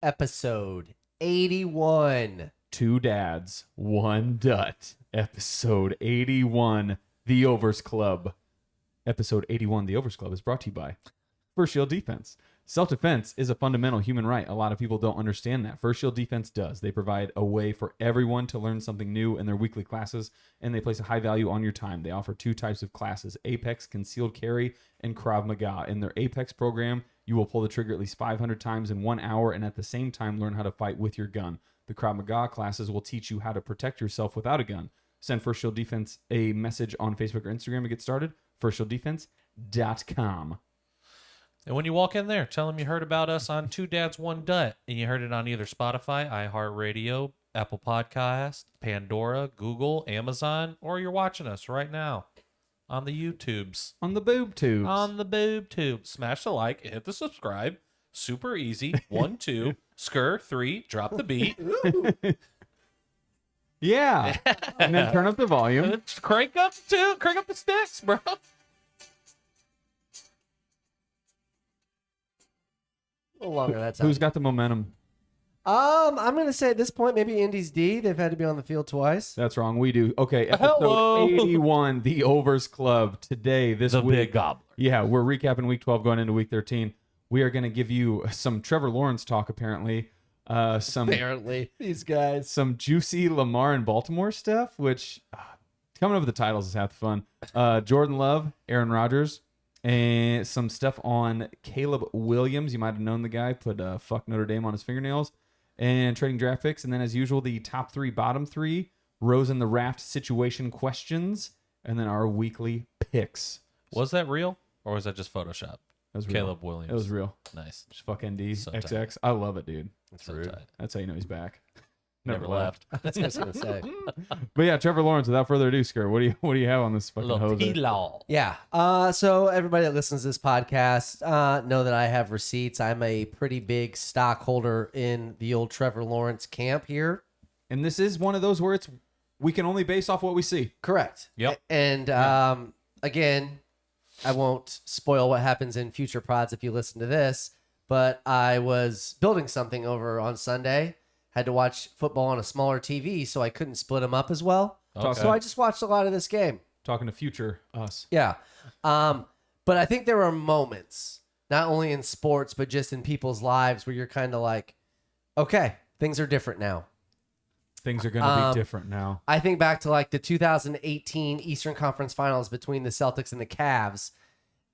episode 81. Two Dads, One Dut, episode 81, The Overs Club. Episode 81, The Overs Club, is brought to you by First Shield Defense. Self-defense is a fundamental human right. A lot of people don't understand that. First Shield Defense does. They provide a way for everyone to learn something new in their weekly classes, and they place a high value on your time. They offer two types of classes, Apex, Concealed Carry, and Krav Maga. In their Apex program, you will pull the trigger at least 500 times in 1 hour and at the same time learn how to fight with your gun. The Krav Maga classes will teach you how to protect yourself without a gun. Send First Shield Defense a message on Facebook or Instagram to get started. FirstShieldDefense.com. And when you walk in there, tell them you heard about us on Two Dads, One Dut, and you heard it on either Spotify, iHeartRadio, Apple Podcast, Pandora, Google, Amazon, or you're watching us right now on the YouTubes. On the boob tubes. On the boob tube. Smash the like, hit the subscribe. Super easy. 1, 2, Sker, 3, drop the beat. Yeah. And then turn up the volume. Crank up the sticks, bro. A little longer that time. Who's got the momentum? I'm gonna say at this point maybe Indy's D. They've had to be on the field twice. That's wrong. We do. Okay, episode Hello. 81, The Overs Club. Today, this The week. Big Gobbler. Yeah, we're recapping week 12 going into week 13. We are going to give you some Trevor Lawrence talk, apparently. Apparently, these guys. Some juicy Lamar and Baltimore stuff, which coming up with the titles is half the fun. Jordan Love, Aaron Rodgers, and some stuff on Caleb Williams. You might have known the guy, put fuck Notre Dame on his fingernails, and trading draft picks. And then, as usual, the top three, bottom three, Rose in the Raft situation questions, and then our weekly picks. Was that real, or was that just Photoshop? That was real. Caleb Williams. It was real. Nice. Just fuck ND, So XX. I love it, dude. That's So rude. tight. That's how you know he's back. Never left. That's what I was gonna say. But yeah, Trevor Lawrence, without further ado, Sker, what do you have on this fucking Little hoser? T-Law. Yeah. So everybody that listens to this podcast know that I have receipts. I'm a pretty big stockholder in the old Trevor Lawrence camp here. And this is one of those where we can only base off what we see. Correct. Yep. And again, I won't spoil what happens in future pods if you listen to this, but I was building something over on Sunday. Had to watch football on a smaller TV, so I couldn't split them up as well. Okay. So I just watched a lot of this game. Talking to future us. Yeah. But I think there are moments, not only in sports, but just in people's lives where you're kind of like, okay, things are different now. Things are going to be different now. I think back to like the 2018 Eastern Conference Finals between the Celtics and the Cavs.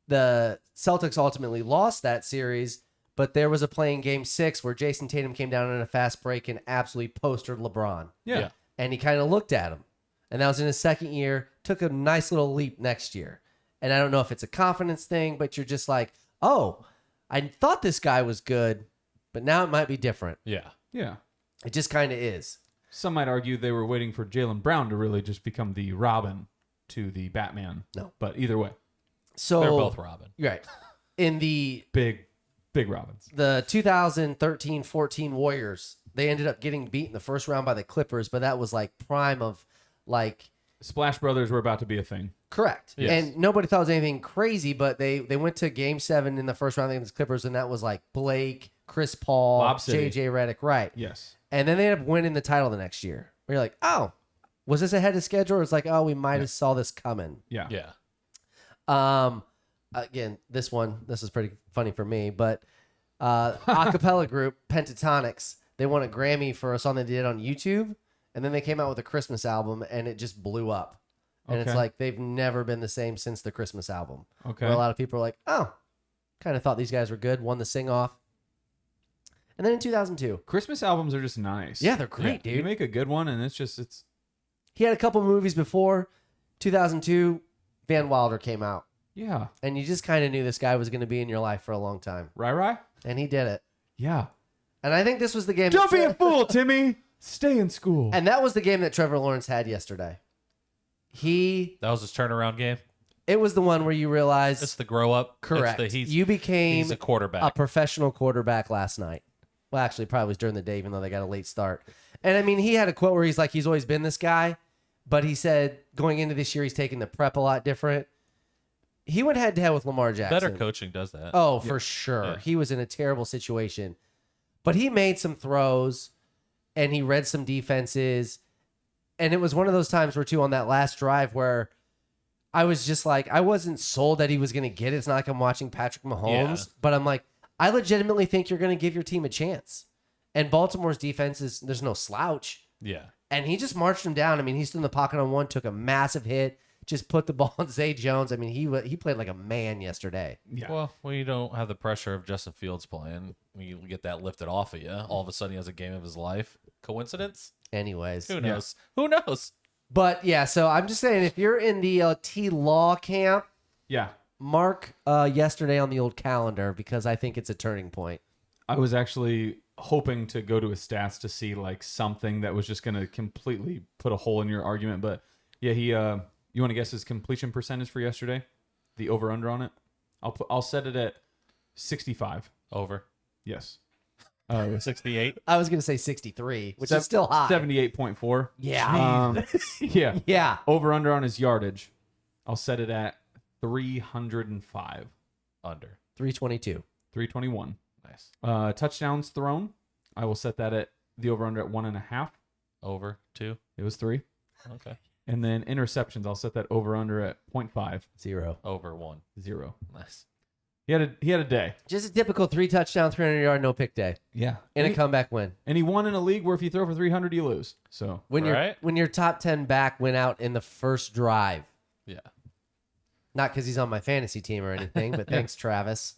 The Celtics ultimately lost that series, but there was a play in Game 6 where Jason Tatum came down in a fast break and absolutely postered LeBron. Yeah. And he kind of looked at him. And that was in his second year. Took a nice little leap next year. And I don't know if it's a confidence thing, but you're just like, oh, I thought this guy was good, but now it might be different. Yeah. Yeah. It just kind of is. Some might argue they were waiting for Jaylen Brown to really just become the Robin to the Batman. No. But either way, So They're both Robin. right. In the big Robins. 2013-14 Warriors, they ended up getting beat in the first round by the Clippers, but that was like prime of like Splash Brothers were about to be a thing. correct. Yes. And nobody thought it was anything crazy, but they went to Game 7 in the first round against the Clippers, and that was like Blake, Chris Paul, Lob City. JJ Redick, right? Yes. And then they ended up winning the title the next year. Where you're like, oh, was this ahead of schedule? Or it's like, oh, we might have saw this coming. Yeah. Yeah. Again, this is pretty funny for me, but acapella group Pentatonics, they won a Grammy for a song they did on YouTube, and then they came out with a Christmas album, and it just blew up. And it's Okay. like they've never been the same since the Christmas album. Okay. Where a lot of people are like, oh, kind of thought these guys were good, won the sing off. And then in 2002, Christmas albums are just nice. yeah, they're great, You dude. make a good one, and it's He had a couple movies before 2002. Van Wilder came out, yeah. and you just kind of knew this guy was going to be in your life for a long time, Right? and he did it. Yeah. And I think this was the game. Don't that be a fool, Timmy. Stay in school. And that was the game that Trevor Lawrence had yesterday. That was his turnaround game. It was the one where you realized, It's the grow up. correct, He's you became a quarterback. a professional quarterback last night. Well, actually, probably was during the day, even though they got a late start. And I mean, he had a quote where he's like, he's always been this guy, but he said going into this year, he's taking the prep a lot different. He went head to head with Lamar Jackson. Better coaching does that. Oh, for sure. Yeah. He was in a terrible situation. But he made some throws, and he read some defenses, and it was one of those times where, too, on that last drive where I was just like, I wasn't sold that he was going to get it. It's not like I'm watching Patrick Mahomes, but I'm like, I legitimately think you're going to give your team a chance. And Baltimore's defense there's no slouch. Yeah. And he just marched him down. I mean, he stood in the pocket on one, took a massive hit, just put the ball on Zay Jones. I mean, he played like a man yesterday. Yeah. Well, when you don't have the pressure of Justin Fields playing, you get that lifted off of you. All of a sudden, he has a game of his life. Coincidence? Anyways. Who knows? Who knows? But, yeah, so I'm just saying, if you're in the T-Law camp, Yeah. mark yesterday on the old calendar because I think it's a turning point. I was actually hoping to go to his stats to see like something that was just going to completely put a hole in your argument. But yeah, you want to guess his completion percentage for yesterday? The over under on it? I'll set it at 65. Over. Yes. 68. I was going to say 63, which is still high. 78.4. Yeah. Yeah. Yeah. Over under on his yardage. I'll set it at 305. Under. 322. 321. Nice. Touchdowns thrown. I will set that at the over under at 1.5. Over. 2. It was 3. Okay. And then interceptions, I'll set that over under at 0.5. 0. Over. 1. 0. Nice. He had a day. Just a typical 3-touchdown, 300-yard, no pick day. Yeah. And a comeback win. And he won in a league where if you throw for 300, you lose. So When Right. when your top 10 back went out in the first drive. Yeah. Not because he's on my fantasy team or anything, but thanks, Travis.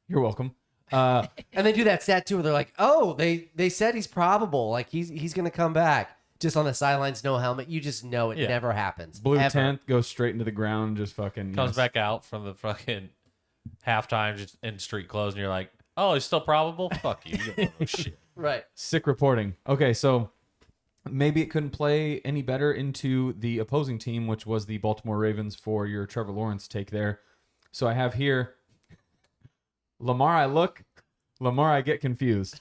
you're welcome. And they do that stat too, where they're like, "Oh, they said he's probable, like he's gonna come back." Just on the sidelines, no helmet. You just know it never happens. Blue ever. tent goes straight into the ground, just fucking Comes back out from the fucking halftime just in street clothes, and you're like, oh, he's still probable? Fuck you. You don't know shit. Right. Sick reporting. Okay, so maybe it couldn't play any better into the opposing team, which was the Baltimore Ravens for your Trevor Lawrence take there. So I have here Lamar I get confused.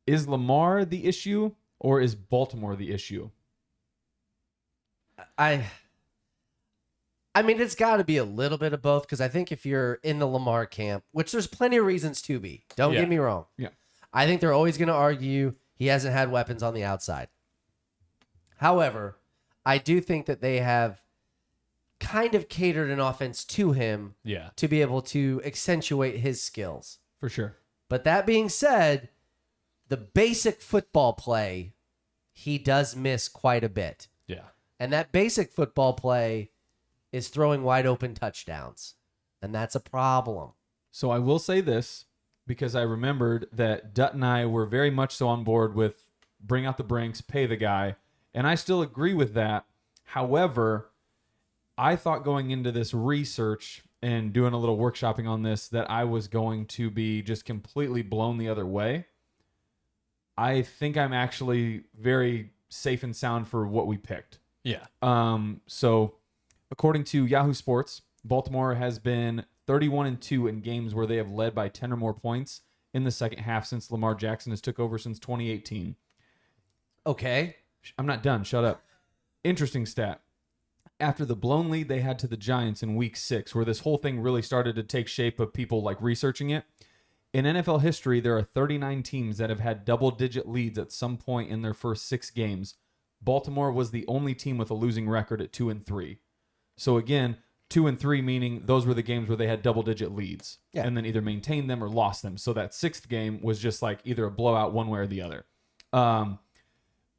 Is Lamar the issue or is Baltimore the issue? I mean, it's got to be a little bit of both because I think if you're in the Lamar camp, which there's plenty of reasons to be, don't Yeah. get me wrong. Yeah. I think they're always going to argue he hasn't had weapons on the outside. However, I do think that they have kind of catered an offense to him Yeah. to be able to accentuate his skills. For sure. But that being said, the basic football play, he does miss quite a bit. Yeah. And that basic football play is throwing wide open touchdowns. And that's a problem. So I will say this because I remembered that Dutt and I were very much so on board with bring out the Brinks, pay the guy. And I still agree with that. However, I thought going into this research and doing a little workshopping on this that I was going to be just completely blown the other way. I think I'm actually very safe and sound for what we picked. Yeah. So according to Yahoo Sports, Baltimore has been 31-2 in games where they have led by 10 or more points in the second half since Lamar Jackson has took over since 2018. Okay. I'm not done. Shut up. Interesting stat. After the blown lead they had to the Giants in week 6, where this whole thing really started to take shape of people like researching it, in NFL history, there are 39 teams that have had double-digit leads at some point in their first 6 games. Baltimore was the only team with a losing record at 2-3. So again, 2-3 meaning those were the games where they had double-digit leads and then either maintained them or lost them. So that 6th game was just like either a blowout one way or the other.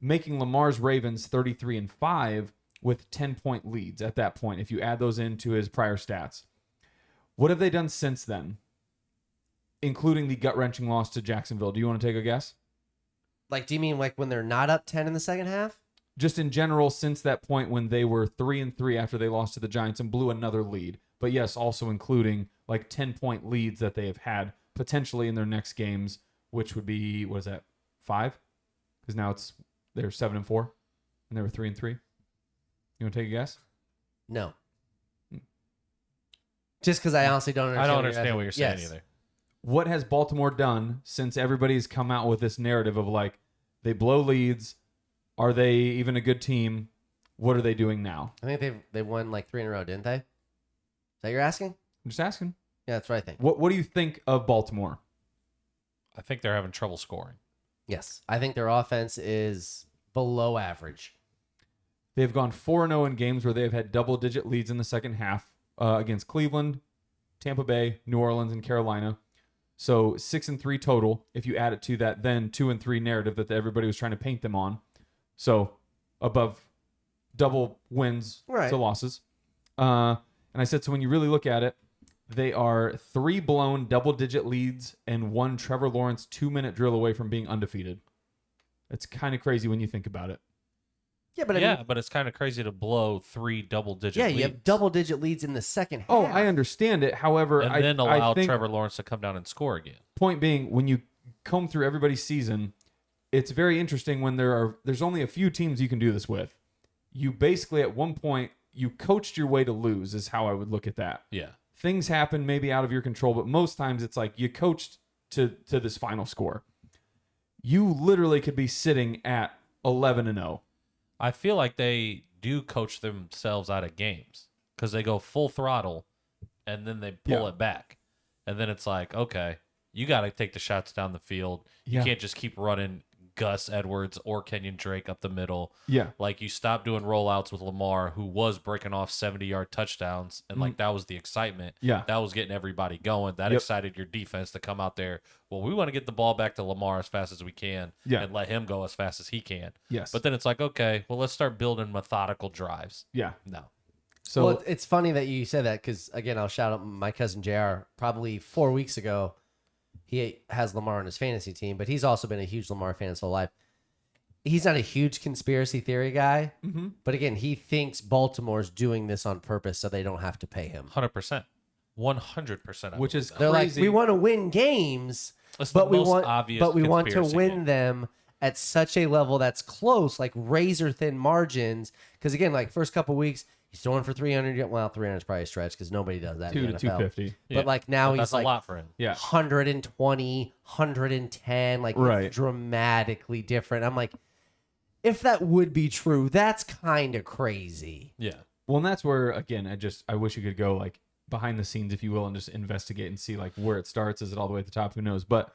Making Lamar's Ravens 33-5 with 10-point leads at that point, if you add those into his prior stats. What have they done since then? Including the gut-wrenching loss to Jacksonville. Do you want to take a guess? Like, do you mean like when they're not up 10 in the second half? Just in general, since that point when they were 3-3 after they lost to the Giants and blew another lead. But yes, also including like 10-point leads that they have had potentially in their next games, which would be, what is that, 5? Because now they're 7-4 and they were 3-3. You want to take a guess? No. Just because I honestly don't understand. I don't understand what you're saying Yes. either. What has Baltimore done since everybody's come out with this narrative of like they blow leads? Are they even a good team? What are they doing now? I think they won like 3 in a row, didn't they? Is that you're asking? I'm just asking. Yeah, that's what I think. What do you think of Baltimore? I think they're having trouble scoring. Yes. I think their offense is below average. They've gone 4-0 in games where they've had double-digit leads in the second half against Cleveland, Tampa Bay, New Orleans, and Carolina. So 6-3 total. If you add it to that, then 2-3 narrative that everybody was trying to paint them on. So above double wins to losses. And I said, so when you really look at it, they are 3 blown double-digit leads and 1 Trevor Lawrence 2-minute drill away from being undefeated. It's kind of crazy when you think about it. Yeah, but I mean, but it's kind of crazy to blow 3 double-digit leads. you have double-digit leads in the second half. Oh, I understand it. However, and then allow Trevor Lawrence to come down and score again. Point being, when you comb through everybody's season, it's very interesting when there's only a few teams you can do this with. You basically, at one point, you coached your way to lose is how I would look at that. Yeah. Things happen maybe out of your control, but most times it's like you coached to this final score. You literally could be sitting at 11-0. I feel like they do coach themselves out of games because they go full throttle and then they pull it back. And then it's like, okay, you got to take the shots down the field. You can't just keep running Gus Edwards or Kenyon Drake up the middle. Yeah. Like, you stop doing rollouts with Lamar, who was breaking off 70-yard touchdowns. And, like, that was the excitement. Yeah. That was getting everybody going. That excited your defense to come out there. Well, we want to get the ball back to Lamar as fast as we can and let him go as fast as he can. Yes. But then it's like, okay, well, let's start building methodical drives. Yeah. No. So well, it's funny that you said that because, again, I'll shout out my cousin JR. Probably 4 weeks ago, he has Lamar on his fantasy team, but he's also been a huge Lamar fan his whole life. He's not a huge conspiracy theory guy, but again, he thinks Baltimore's doing this on purpose so they don't have to pay him. 100%. 100%. Which is They're like, crazy. we want to win games, That's but the most want obvious to conspiracy win game. them at such a level that's close, like razor thin margins. Because again, like first couple weeks, he's throwing for 300. Well, 300 is probably a stretch because nobody does that. 2 in to the NFL. 250. But like now But he's that's like a lot for him. Yeah. 120, 110, like Right. it's dramatically different. I'm like, if that would be true, that's kind of crazy. Yeah. Well, and that's where, again, I wish you could go like behind the scenes, if you will, and just investigate and see like where it starts. Is it all the way at the top? Who knows? But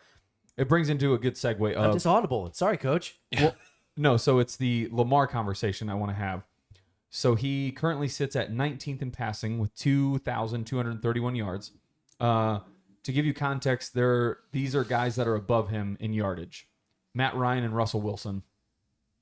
it brings into a good segue I'm of just audible. Sorry, coach. well, no. So it's the Lamar conversation I want to have. So he currently sits at 19th in passing with 2,231 yards. To give you context, these are guys that are above him in yardage. Matt Ryan and Russell Wilson.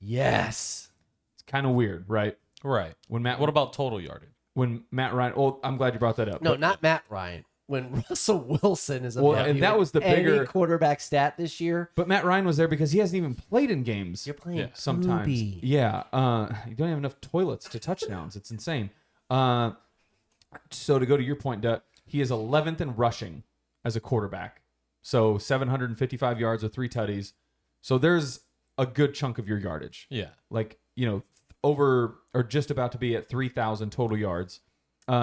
Yes. It's kind of weird, right? Right. What about total yardage? When Matt Ryan, well, I'm glad you brought that up. No, But- not Matt Ryan. When Russell Wilson is above Well, and you that in was the any bigger- quarterback stat this year. But Matt Ryan was there because he hasn't even played in games. You're playing Sometimes. Poopy. Yeah. You don't have enough toilets to touchdowns. It's insane. So to go to your point, Dut, he is 11th in rushing as a quarterback. So 755 yards with 3 tutties. So there's a good chunk of your yardage. Yeah. Like, over or just about to be at 3,000 total yards.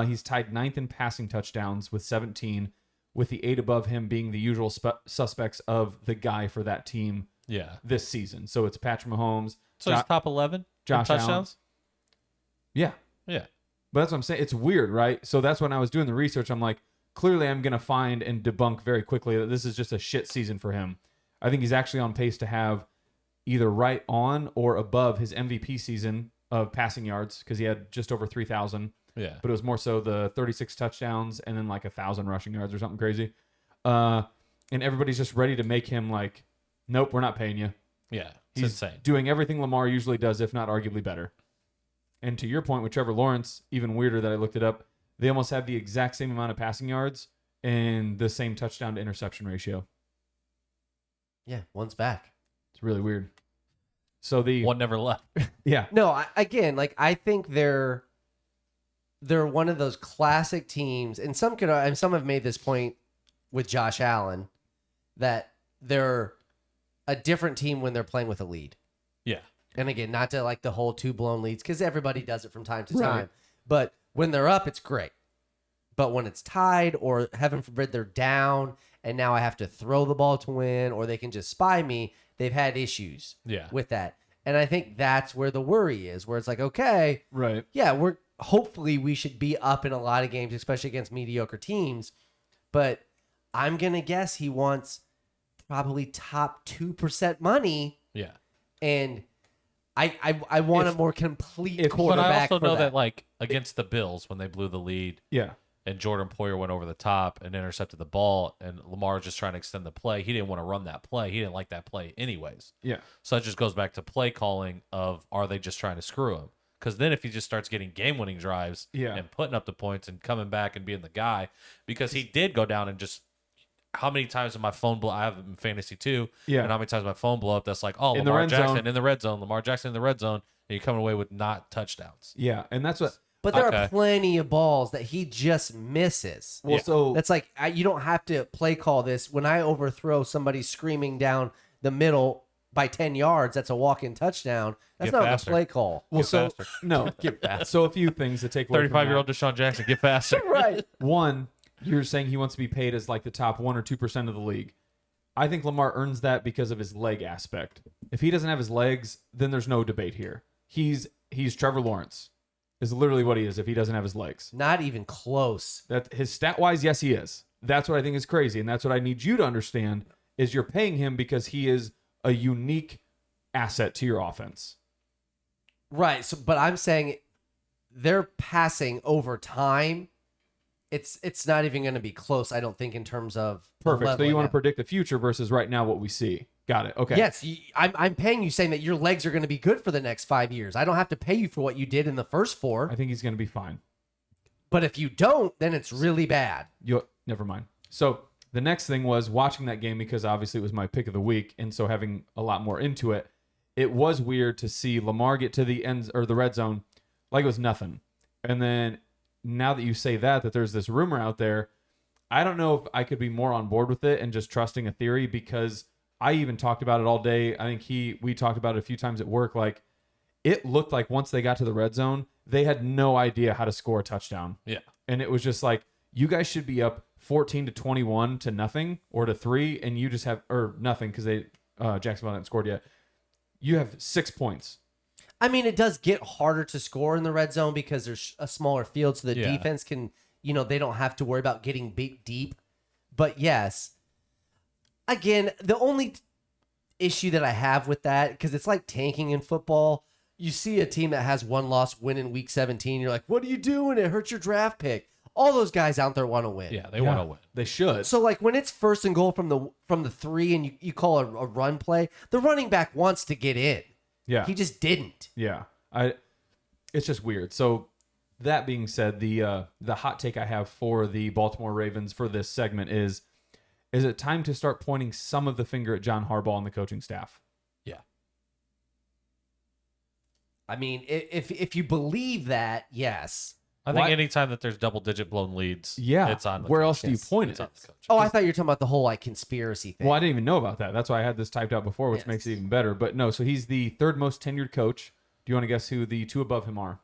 He's tied 9th in passing touchdowns with 17, with the 8 above him being the usual suspects of the guy for that team Yeah. this season. So it's Patrick Mahomes. So he's top 11 Josh in Allen. touchdowns? Yeah. Yeah. But that's what I'm saying. It's weird, right? So that's when I was doing the research. I'm like, clearly I'm going to find and debunk very quickly that this is just a shit season for him. I think he's actually on pace to have either right on or above his MVP season of passing yards because he had just over 3,000. Yeah. But it was more so the 36 touchdowns and then like 1,000 rushing yards or something crazy. And everybody's just ready to make him like, nope, we're not paying you. Yeah. It's He's insane. doing everything Lamar usually does, if not arguably better. And to your point with Trevor Lawrence, even weirder that I looked it up, they almost have the exact same amount of passing yards and the same touchdown to interception ratio. Yeah, one's back. It's really weird. So One never left. yeah. No, I think they're one of those classic teams, and some have made this point with Josh Allen that they're a different team when they're playing with a lead. Yeah. And again, not to like the whole 2 blown leads because everybody does it from time to Right. time. But when they're up, it's great. But when it's tied or heaven forbid they're down and now I have to throw the ball to win or they can just spy me, they've had issues Yeah. with that. And I think that's where the worry is, where it's like, okay, Right. yeah, hopefully we should be up in a lot of games, especially against mediocre teams. But I'm going to guess he wants probably top 2% money, Yeah. and I want a more complete But quarterback. I also for know that. like against the Bills when they blew the lead Yeah. and Jordan Poyer went over the top and intercepted the ball and Lamar was just trying to extend the play. He didn't want to run that play. He didn't like that play anyways. Yeah. So it just goes back to play calling of are they just trying to screw him? Because then if he just starts getting game-winning drives and putting up the points and coming back and being the guy, because he did go down and just how many times in my phone blow? I have it in fantasy too. Yeah. And how many times my phone blow up? That's like, oh, In the Lamar red Jackson zone. in the red zone, Lamar Jackson in the red zone, and you're coming away with not touchdowns. Yeah. And that's what. But there are Okay. plenty of balls that he just misses. Well, so That's like you don't have to play call this. When I overthrow somebody screaming down the middle by 10 yards, that's a walk-in touchdown. That's Get not faster. a play call. well, Get so faster. no. So a few things to take away. 35-year-old Deshaun Jackson, get faster. Right. One, you're saying he wants to be paid as like the top 1 or 2% of the league. I think Lamar earns that because of his leg aspect. If he doesn't have his legs, then there's no debate here. He's Trevor Lawrence. Is literally what he is if he doesn't have his legs. Not even close. That his stat wise, yes, he is. That's what I think is crazy, and that's what I need you to understand is you're paying him because he is a unique asset to your offense. Right. So, but I'm saying they're passing over time. It's not even going to be close, I don't think, in terms of the Perfect. So you leveling want to out. predict the future versus right now what we see. Got it. Okay. Yes, I'm paying you saying that your legs are going to be good for the next 5 years. I don't have to pay you for what you did in the first 4. I think he's going to be fine. But if you don't, then it's really bad. Never mind. So the next thing was watching that game because obviously it was my pick of the week, and so having a lot more into it, it was weird to see Lamar get to the ends or the red zone like it was nothing. And then now that you say that there's this rumor out there, I don't know if I could be more on board with it and just trusting a theory because I even talked about it all day. I think we talked about it a few times at work. Like it looked like once they got to the red zone, they had no idea how to score a touchdown. Yeah. And it was just like, you guys should be up 14-21 to nothing or to 3, and you just have or nothing because they Jacksonville hadn't scored yet. You have 6 points. I mean, it does get harder to score in the red zone because there's a smaller field, so the Yeah. defense can, they don't have to worry about getting beat deep. But yes, again, the only issue that I have with that, because it's like tanking in football. You see a team that has one loss win in week 17. You're like, what are you doing? It hurts your draft pick. All those guys out there want to win. Yeah, they want to win. They should. So like when it's first and goal from the 3 and you call a run play, the running back wants to get in. Yeah. He just didn't. Yeah. It's just weird. So that being said, the hot take I have for the Baltimore Ravens for this segment is it time to start pointing some of the finger at John Harbaugh and the coaching staff? Yeah. I mean, if you believe that, yes. I think Why- anytime that there's double-digit blown leads, Yeah. it's on the Where coach. else do you Yes, point it's it? on the coach. Oh, I thought you were talking about the whole like conspiracy thing. Well, I didn't even know about that. That's why I had this typed out before, which Yes. makes it even better. But no, so he's the third most tenured coach. Do you want to guess who the 2 above him are?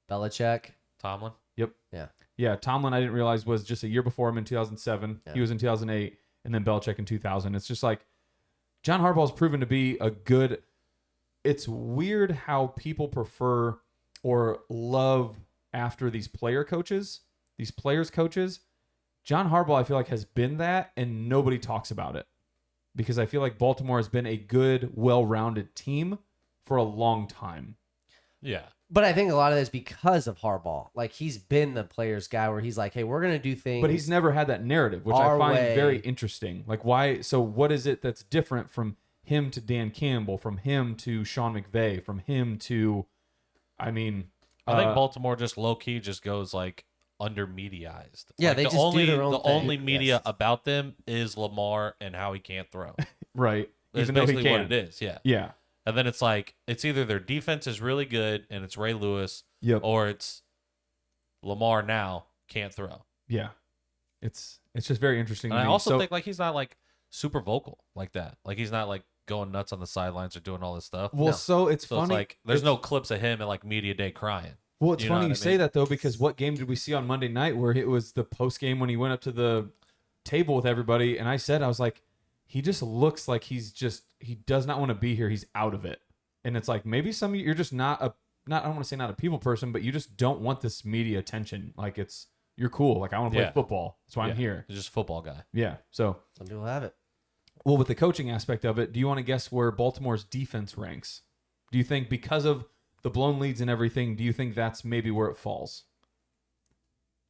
Belichick. Tomlin? Yep. Yeah. Yeah, Tomlin, I didn't realize was just a year before him in 2007. Yeah. He was in 2008, and then Belichick in 2000. It's just like John Harbaugh's proven to be a good. It's weird how people prefer or love after these players coaches. John Harbaugh, I feel like, has been that, and nobody talks about it because I feel like Baltimore has been a good, well-rounded team for a long time. Yeah. But I think a lot of that is because of Harbaugh. Like he's been the players guy where he's like, hey, we're gonna do things. But he's never had that narrative, which I Our find way. very interesting. Like, why? So, what is it that's different from him to Dan Campbell, from him to Sean McVay, from him to, I mean, I think Baltimore just low-key just goes like under mediaized. Yeah, Like, they the just do only, their own The thing. only media Yes. about them is Lamar and how he can't throw. right, It's even though he basically can. what it is, yeah. Yeah, And then it's like it's either their defense is really good and it's Ray Lewis, Yep. or it's Lamar now can't throw. yeah. It's just very interesting. And to I me. also So- think like he's not like super vocal like that. Like he's not like going nuts on the sidelines or doing all this stuff. well, No. so it's So funny. it's like there's It's- no clips of him at like media day crying. Well, it's You know funny what you I say mean? that though, because what game did we see on Monday night where it was the post game when he went up to the table with everybody, and I was like, he just looks like he does not want to be here. He's out of it, and it's like maybe some of you, you're just not I don't want to say not a people person, but you just don't want this media attention. Like you're cool. Like I want to play Yeah. football. That's why I'm Yeah. here. He's just a football guy. Yeah. So Some people have it. Well, with the coaching aspect of it, do you want to guess where Baltimore's defense ranks? Do you think because of the blown leads and everything, do you think that's maybe where it falls?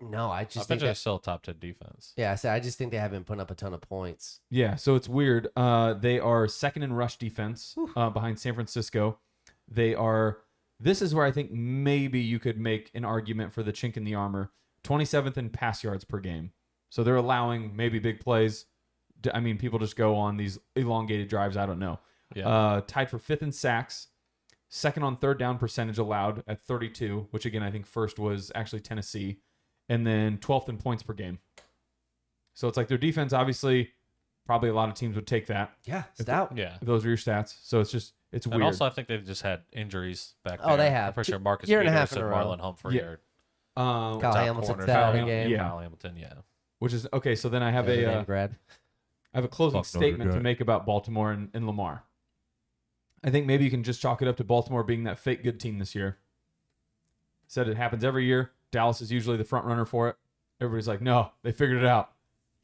No, I I just bet think they're that. still top 10 defense. Yeah, I just think they haven't put up a ton of points. Yeah, so it's weird. They are second in rush defense behind San Francisco. This is where I think maybe you could make an argument for the chink in the armor. 27th in pass yards per game. So they're allowing maybe big plays. I mean, people just go on these elongated drives. I don't know. Yeah. Tied for 5th in sacks. Second on third down percentage allowed at 32, which again, I think first was actually Tennessee. And then 12th in points per game. So it's like their defense, obviously, probably a lot of teams would take that. Yeah, stout. Yeah. If those are your stats. So it's And weird. also, I think they've just had injuries back there. Oh, they have. I'm pretty sure Marcus Year and a Peters half in and a row. Marlon Humphrey Yeah. are Kyle top Hamilton's corners. out of the Kyle game. yeah. Kyle Hamilton, yeah. Which is okay. So then I have Notre Dame a grad. closing Fuck Notre statement to Dame. make about Baltimore and Lamar. I think maybe you can just chalk it up to Baltimore being that fake good team this year. Said it happens every year. Dallas is usually the front runner for it. Everybody's like, no, they figured it out.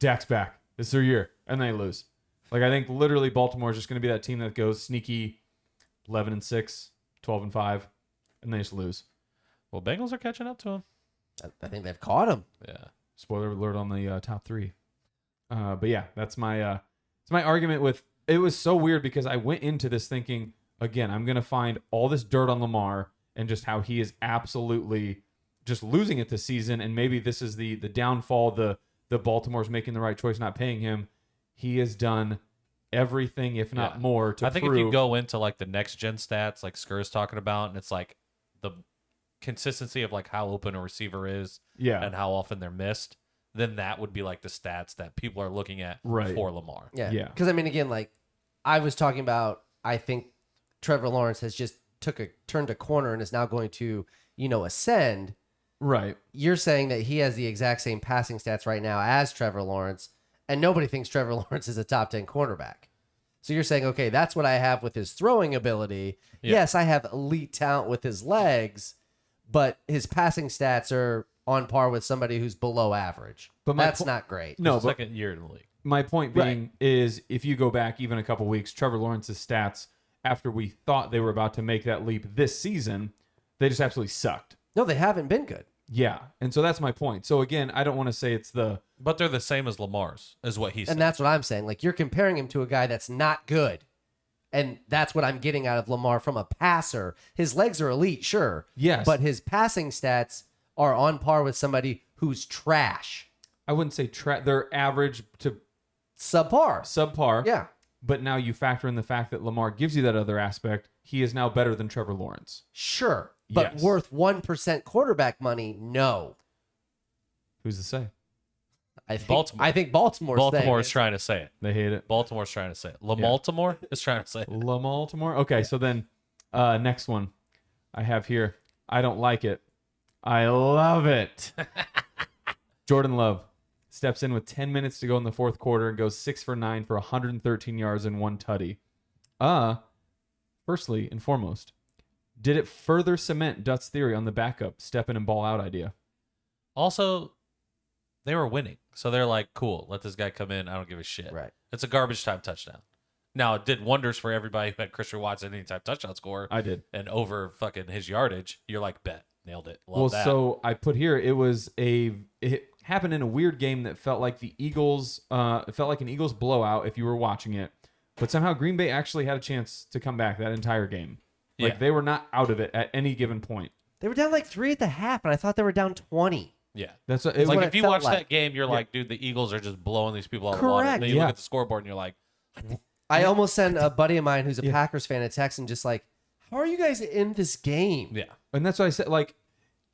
Dak's back. It's their year. And they lose. Like, I think literally Baltimore is just going to be that team that goes sneaky 11-6, 12-5, and they just lose. Well, Bengals are catching up to him. I think they've caught him. Yeah. Spoiler alert on the top 3. But yeah, that's my argument with it was so weird because I went into this thinking, again, I'm going to find all this dirt on Lamar and just how he is absolutely just losing it this season. And maybe this is the downfall, the Baltimore's making the right choice, not paying him. He has done everything, if not Yeah. more, to I think prove. if you go into like the next gen stats, like Sker's talking about, and it's like the consistency of like how open a receiver is yeah, and how often they're missed, then that would be like the stats that people are looking at Right. for Lamar. Yeah. Yeah. Because, I mean, again, like I was talking about, I think Trevor Lawrence has just turned a corner and is now going to, ascend. right. You're saying that he has the exact same passing stats right now as Trevor Lawrence, and nobody thinks Trevor Lawrence is a top 10 cornerback. So you're saying, okay, that's what I have with his throwing ability. Yeah. Yes, I have elite talent with his legs, but his passing stats are on par with somebody who's below average. But my that's po- not great. No, His but second year in the league. my point being is if you go back even a couple weeks, Trevor Lawrence's stats after we thought they were about to make that leap this season, they just absolutely sucked. No, they haven't been good. Yeah. And so that's my point. So again, I don't want to say it's But they're the same as Lamar's, is what he said. And that's what I'm saying. Like, you're comparing him to a guy that's not good. And that's what I'm getting out of Lamar from a passer. His legs are elite, sure. Yes. But his passing stats are on par with somebody who's trash. I wouldn't say they're average to Subpar. subpar. Yeah. But now you factor in the fact that Lamar gives you that other aspect. He is now better than Trevor Lawrence. Sure. But Yes. worth 1% quarterback money? No. Who's to say? Baltimore. I think Baltimore's Baltimore's saying trying to say it. They hate it. Baltimore's trying to say it. Lamaltimore is trying to say it. Baltimore. Okay, so then next one I have here. I don't like it. I love it. Jordan Love steps in with 10 minutes to go in the fourth quarter and goes 6 for 9 for 113 yards and 1 tutty. Firstly and foremost, did it further cement Dutt's theory on the backup step in and ball out idea? Also, they were winning. So they're like, cool, let this guy come in. I don't give a shit. Right. It's a garbage time touchdown. Now, it did wonders for everybody who had Christian Watson anytime touchdown score I did. and over fucking his yardage. You're like, bet. Nailed it. Love Well, that. so I put here it happened in a weird game that felt like the Eagles. It felt like an Eagles blowout if you were watching it, but somehow Green Bay actually had a chance to come back that entire game. Like Yeah. they were not out of it at any given point. They were down like 3 at the half, and I thought they were down 20. yeah. That's what, It's Like what if it you felt watch like. that game, you're like, dude, the Eagles are just blowing these people out of the water. Correct. Then you Yeah. look at the scoreboard and you're like, I almost sent a buddy of mine who's a Yeah. Packers fan a text and just like, how are you guys in this game? yeah. and that's why I said like,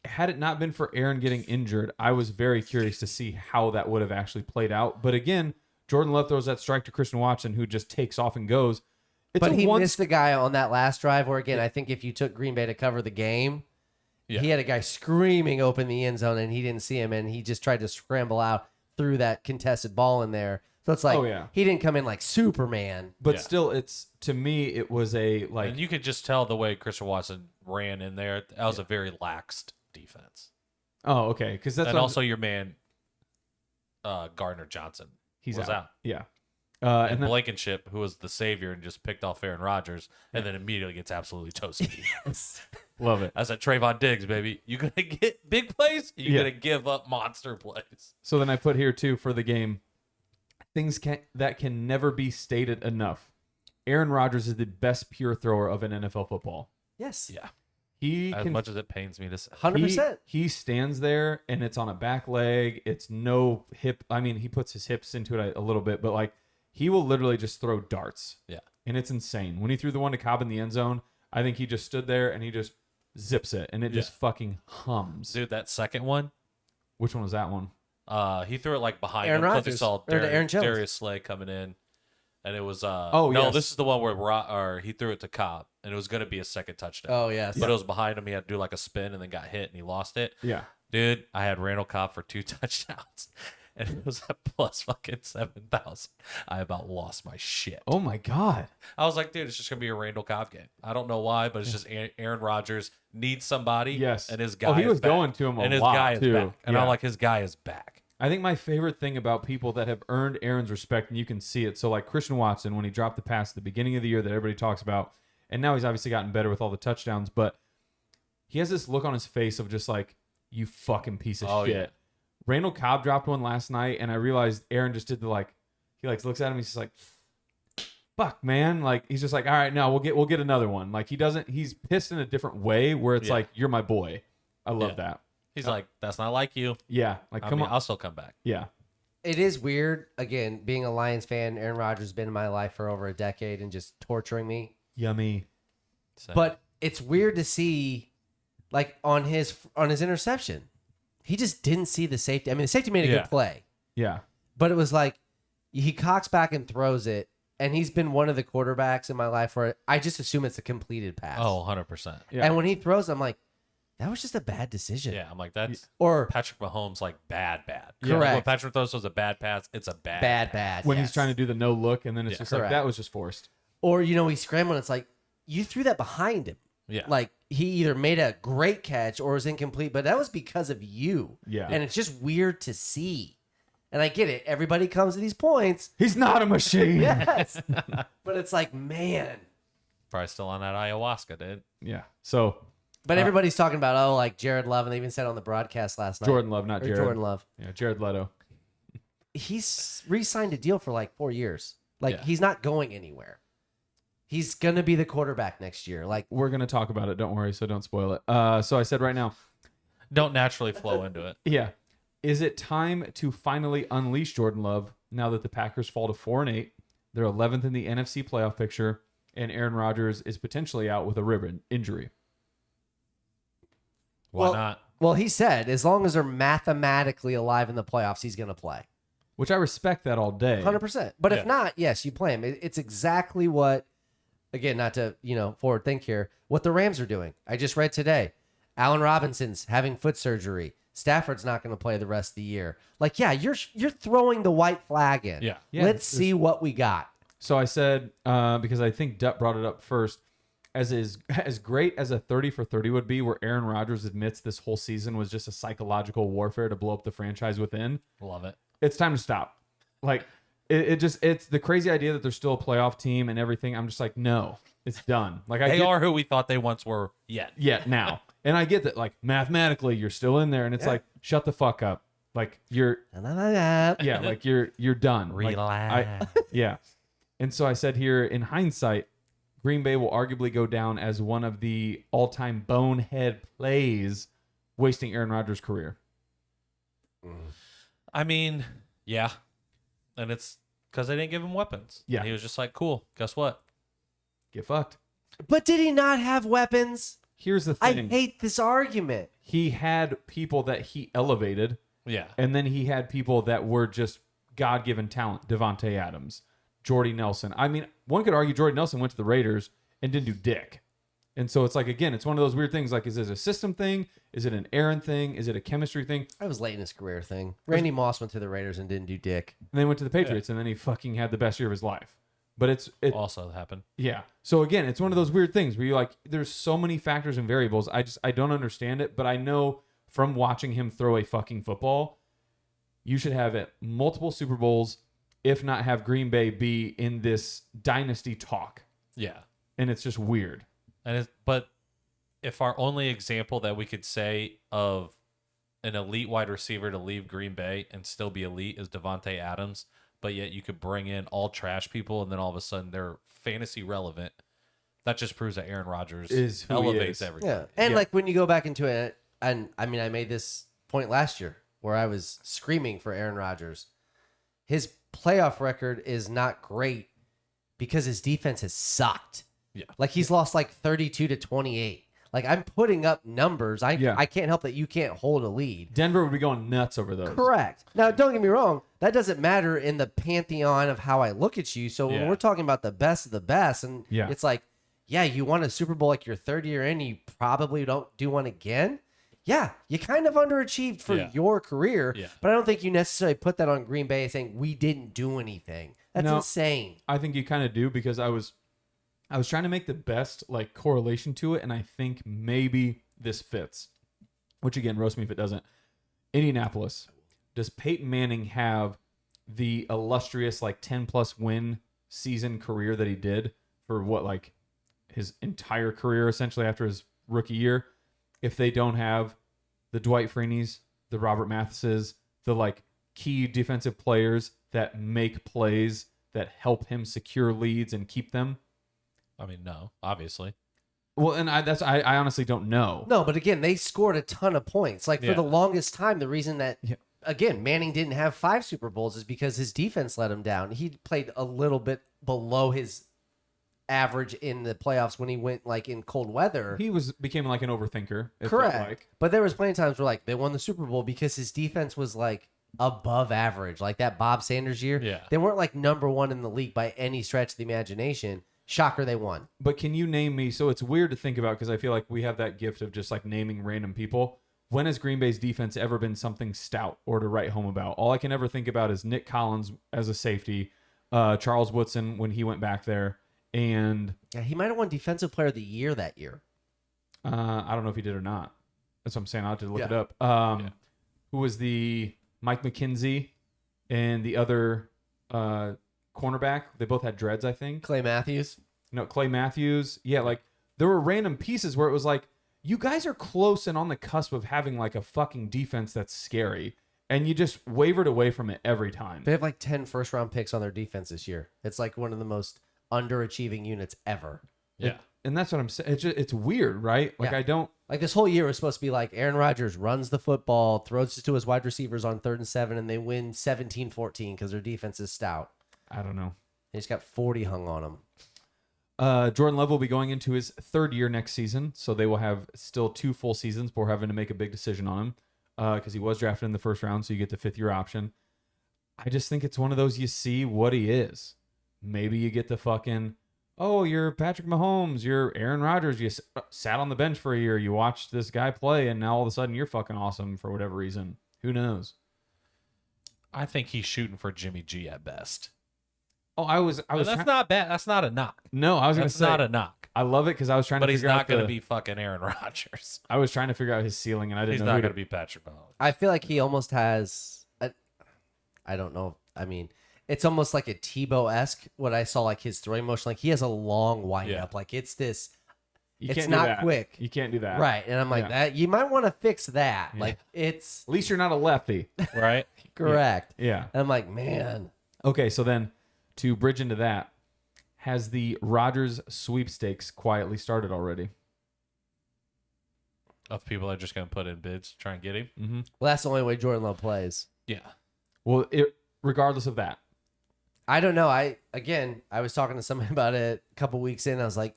had it not been for Aaron getting injured, I was very curious to see how that would have actually played out. But again, Jordan Love throws that strike to Christian Watson, who just takes off and goes. It's But a he once- missed the guy on that last drive where, again, I think if you took Green Bay to cover the game, Yeah. he had a guy screaming open the end zone and he didn't see him, and he just tried to scramble out through that contested ball in there. So it's like, Oh, yeah. he didn't come in like Superman. But Yeah. still, it's to me, it was a like. And you could just tell the way Christian Watson ran in there. That was a very laxed defense. Oh, okay. Because that's And what I'm- also your man, Gardner Johnson, he's was out. out. Yeah. And then Blankenship, who was the savior and just picked off Aaron Rodgers, and then immediately gets absolutely toasted. love it. I said, Trayvon Diggs, baby. You going to get big plays? You Yeah. going to give up monster plays? So then I put here too for the game, that can never be stated enough. Aaron Rodgers is the best pure thrower of an NFL football. Yes. Yeah. He As much as it pains me to say. 100%. He stands there and it's on a back leg. It's no hip. I mean, he puts his hips into it a little bit, but like he will literally just throw darts. Yeah. And it's insane. When he threw the one to Cobb in the end zone, I think he just stood there and he just zips it and it just fucking hums. Dude, that second one, Which one was that one? he threw it like behind Aaron him because he Rodgers, saw or to Aaron Jones. Darius Slay coming in. And it was Oh, no, yes. this is the one where he threw it to Cobb and it was going to be a second touchdown. Oh, yes. But it was behind him. He had to do like a spin and then got hit and he lost it. Yeah. Dude, I had Randall Cobb for 2 touchdowns and it was at plus fucking 7,000. I about lost my shit. Oh my God. I was like, dude, it's just going to be a Randall Cobb game. I don't know why, but it's just Aaron Rodgers needs somebody. Yes. And his guy Oh, he is was back. going to him a and his lot, guy is too. back. And Yeah. I'm like, his guy is back. I think my favorite thing about people that have earned Aaron's respect, and you can see it. So, like Christian Watson, when he dropped the pass at the beginning of the year that everybody talks about, and now he's obviously gotten better with all the touchdowns, but he has this look on his face of just like, you fucking piece of shit. Yeah. Randall Cobb dropped one last night, and I realized Aaron just did he looks at him, he's just like, fuck, man. Like, he's just like, all right, no, we'll get another one. Like, he's pissed in a different way where it's like, you're my boy. I love that. He's like, that's not like you. Yeah. Like, come on. I'll still come back. Yeah. It is weird. Again, being a Lions fan, Aaron Rodgers has been in my life for over a decade and just torturing me. Yummy. But it's weird to see, like on his interception, he just didn't see the safety. I mean, the safety made a Yeah. good play, Yeah. but it was like he cocks back and throws it, and he's been one of the quarterbacks in my life where I just assume it's a completed pass. Oh, 100%. Yeah. And when he throws, I'm like, that was just a bad decision. Yeah, I'm like, that's Or Patrick Mahomes, like, bad. Correct. When Patrick throws was a bad pass, it's a bad. bad. When yes. he's trying to do the no look, and then it's Yeah. just like, Correct. that was just forced. Or, he's scrambling. It's like, you threw that behind him. Yeah. Like, he either made a great catch or was incomplete, but that was because of you. Yeah. And it's just weird to see. And I get it. Everybody comes to these points. He's not a machine. Yes. But it's like, man. Probably still on that ayahuasca, dude. Yeah. So, But everybody's talking about, like Jared Love, and they even said on the broadcast last night. Jordan Love, not Or Jared. Jordan Love. Yeah, Jared Leto. He's re-signed a deal for like 4 years. Like, Yeah. he's not going anywhere. He's going to be the quarterback next year. Like, We're going to talk about it. Don't worry. So don't spoil it. So I said right now, Don't naturally flow into it. yeah. Is it time to finally unleash Jordan Love now that the Packers fall to 4-8? They're 11th in the NFC playoff picture, and Aaron Rodgers is potentially out with a rib injury. Why not? Well, he said as long as they're mathematically alive in the playoffs, he's going to play. Which I respect that all day. 100%. But if Yeah. not, yes, you play him. It's exactly what, again, not to, forward think here, what the Rams are doing. I just read today, Allen Robinson's having foot surgery. Stafford's not going to play the rest of the year. Like, yeah, you're throwing the white flag in. Yeah. Yeah, Let's see what we got. So I said, because I think Dutt brought it up first, as great as a 30 for 30 would be, where Aaron Rodgers admits this whole season was just a psychological warfare to blow up the franchise within, Love it. it's time to stop. Like, it's the crazy idea that they're still a playoff team and everything. I'm just like, no, it's done. Like, They are who we thought they once were yet. Yeah, now. And I get that, like, mathematically, you're still in there, and it's like, shut the fuck up. Like, you're like you're done. Like, Relax. yeah. And so I said here, in hindsight, Green Bay will arguably go down as one of the all-time bonehead plays, wasting Aaron Rodgers' career. I mean, yeah. And it's because they didn't give him weapons. Yeah. And he was just like, cool. Guess what? Get fucked. But did he not have weapons? Here's the I thing. hate this argument. He had people that he elevated, Yeah. and then he had people that were just God-given talent. Devontae Adams, Jordy Nelson. I mean, one could argue Jordy Nelson went to the Raiders and didn't do dick. And so it's like, again, it's one of those weird things. Like, is it a system thing? Is it an Aaron thing? Is it a chemistry thing? That was late in his career thing. Randy Moss went to the Raiders and didn't do dick. And then went to the Patriots, and then he fucking had the best year of his life. But it Also happened. yeah. So again, it's one of those weird things where you're like, there's so many factors and variables. I don't understand it, but I know from watching him throw a fucking football, you should have it multiple Super Bowls, if not have Green Bay be in this dynasty talk. Yeah. And it's just weird. But if our only example that we could say of an elite wide receiver to leave Green Bay and still be elite is Devontae Adams, but yet you could bring in all trash people and then all of a sudden they're fantasy relevant. That just proves that Aaron Rodgers Is who he elevates is. everything. Yeah. And Yeah. like when you go back into it, and I mean, I made this point last year where I was screaming for Aaron Rodgers. His playoff record is not great because his defense has sucked. Yeah. Like he's lost like 32-28. Like I'm putting up numbers. I can't help that you can't hold a lead. Denver would be going nuts over those. Correct. Now, don't get me wrong. That doesn't matter in the pantheon of how I look at you. So when Yeah. we're talking about the best of the best, and Yeah. it's like, yeah, you won a Super Bowl like your third year in, you probably don't do one again. Yeah, you kind of underachieved for Yeah. your career, Yeah. but I don't think you necessarily put that on Green Bay saying we didn't do anything. That's No. insane. I think you kind of do because I was trying to make the best like correlation to it, and I think maybe this fits. Which again, roast me if it doesn't. Indianapolis. Does Peyton Manning have the illustrious like 10+ win season career that he did for what like his entire career essentially after his rookie year? If they don't have the Dwight Freeneys, the Robert Mathises, the like key defensive players that make plays that help him secure leads and keep them. I mean, no, obviously. Well, and I honestly don't know. No, but again, they scored a ton of points. Like for Yeah. the longest time, the reason that Yeah. again Manning didn't have 5 Super Bowls is because his defense let him down. He played a little bit below his average in the playoffs when he went like in cold weather. He became like an overthinker. It felt Correct. like. But there was plenty of times where like they won the Super Bowl because his defense was like above average. Like that Bob Sanders year. Yeah. They weren't like number 1 in the league by any stretch of the imagination. Shocker, they won. But can you name me? So it's weird to think about because I feel like we have that gift of just like naming random people. When has Green Bay's defense ever been something stout or to write home about? All I can ever think about is Nick Collins as a safety, Charles Woodson when he went back there, and Yeah, he might have won Defensive Player of the Year that year. I don't know if he did or not. That's what I'm saying. I'll have to look Yeah. it up. Who was the Mike McKenzie and the other cornerback? They both had dreads, I think. Clay Matthews. No, Clay Matthews. Yeah, like there were random pieces where it was like, you guys are close and on the cusp of having like a fucking defense that's scary, and you just wavered away from it every time. They have like 10 first-round picks on their defense this year. It's like one of the most underachieving units ever. Yeah. And that's what I'm saying. It's weird, right? Like Yeah. I don't. Like this whole year was supposed to be like Aaron Rodgers runs the football, throws it to his wide receivers on 3rd and 7, and they win 17-14 because their defense is stout. I don't know. They just got 40 hung on them. Jordan Love will be going into his 3rd year next season, so they will have still 2 full seasons before having to make a big decision on him because he was drafted in the 1st round, so you get the 5th year option. I just think it's one of those you see what he is. Maybe you get the fucking, oh, you're Patrick Mahomes, you're Aaron Rodgers, you sat on the bench for a year, you watched this guy play, and now all of a sudden you're fucking awesome for whatever reason. Who knows? I think he's shooting for Jimmy G at best. Oh, I was That's not bad. That's not a knock. No, I was going to That's say not a knock. I love it because I was trying But to he's figure out not going to be fucking Aaron Rodgers. I was trying to figure out his ceiling, and I didn't He's know not who going to to be Patrick Mahomes. I feel like he almost has, I don't know. I mean, it's almost like a Tebow-esque, what I saw, like his throwing motion. Like he has a long windup. Yeah. Like it's this, You it's can't do not that. quick. You can't do that. Right. And I'm like, Yeah. that you might want to fix that. Yeah. Like it's At least you're not a lefty. Right? correct. Yeah. And I'm like, man. Okay, so then to bridge into that, has the Rodgers sweepstakes quietly started already? Of people that are just going to put in bids to try and get him. Mm-hmm. Well, that's the only way Jordan Love plays. Yeah. Well, regardless of that, I don't know. I was talking to somebody about it a couple weeks in. I was like,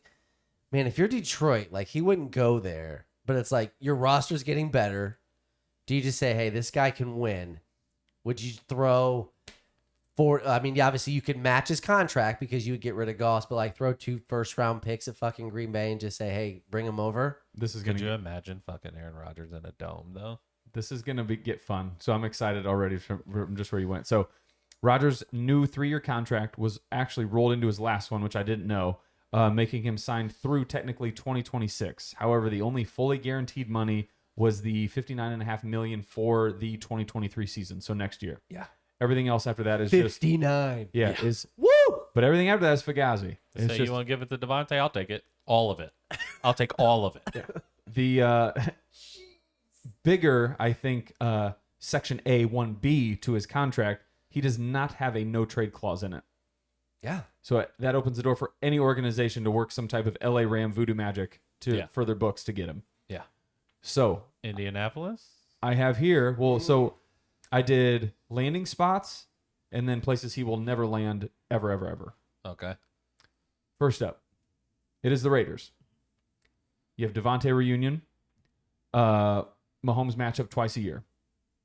man, if you're Detroit, like he wouldn't go there. But it's like your roster's getting better. Do you just say, hey, this guy can win? Would you throw I mean, obviously you could match his contract because you would get rid of Goss, but like throw 2 first-round picks at fucking Green Bay and just say, hey, bring him over. this is Could gonna you imagine fucking Aaron Rodgers in a dome, though? this is gonna get fun. So I'm excited already from just where you went. So Rodgers' new 3-year contract was actually rolled into his last one, which I didn't know, making him signed through technically 2026. However, the only fully guaranteed money was the $59.5 million for the 2023 season, so next year. Yeah. Everything else after that is just 59. is Woo! but everything after that is Fugazi. It's Say just you want to give it to Devontae? I'll take it. All of it. I'll take all of it. the bigger, I think, Section A 1B to his contract. He does not have a no trade clause in it. Yeah. So that opens the door for any organization to work some type of LA Ram voodoo magic to for their books to get him. Yeah. So Indianapolis? I have here, so I did landing spots and then places he will never land ever, ever, ever. Okay. First up, it is the Raiders. You have Devontae reunion, Mahomes matchup twice a year.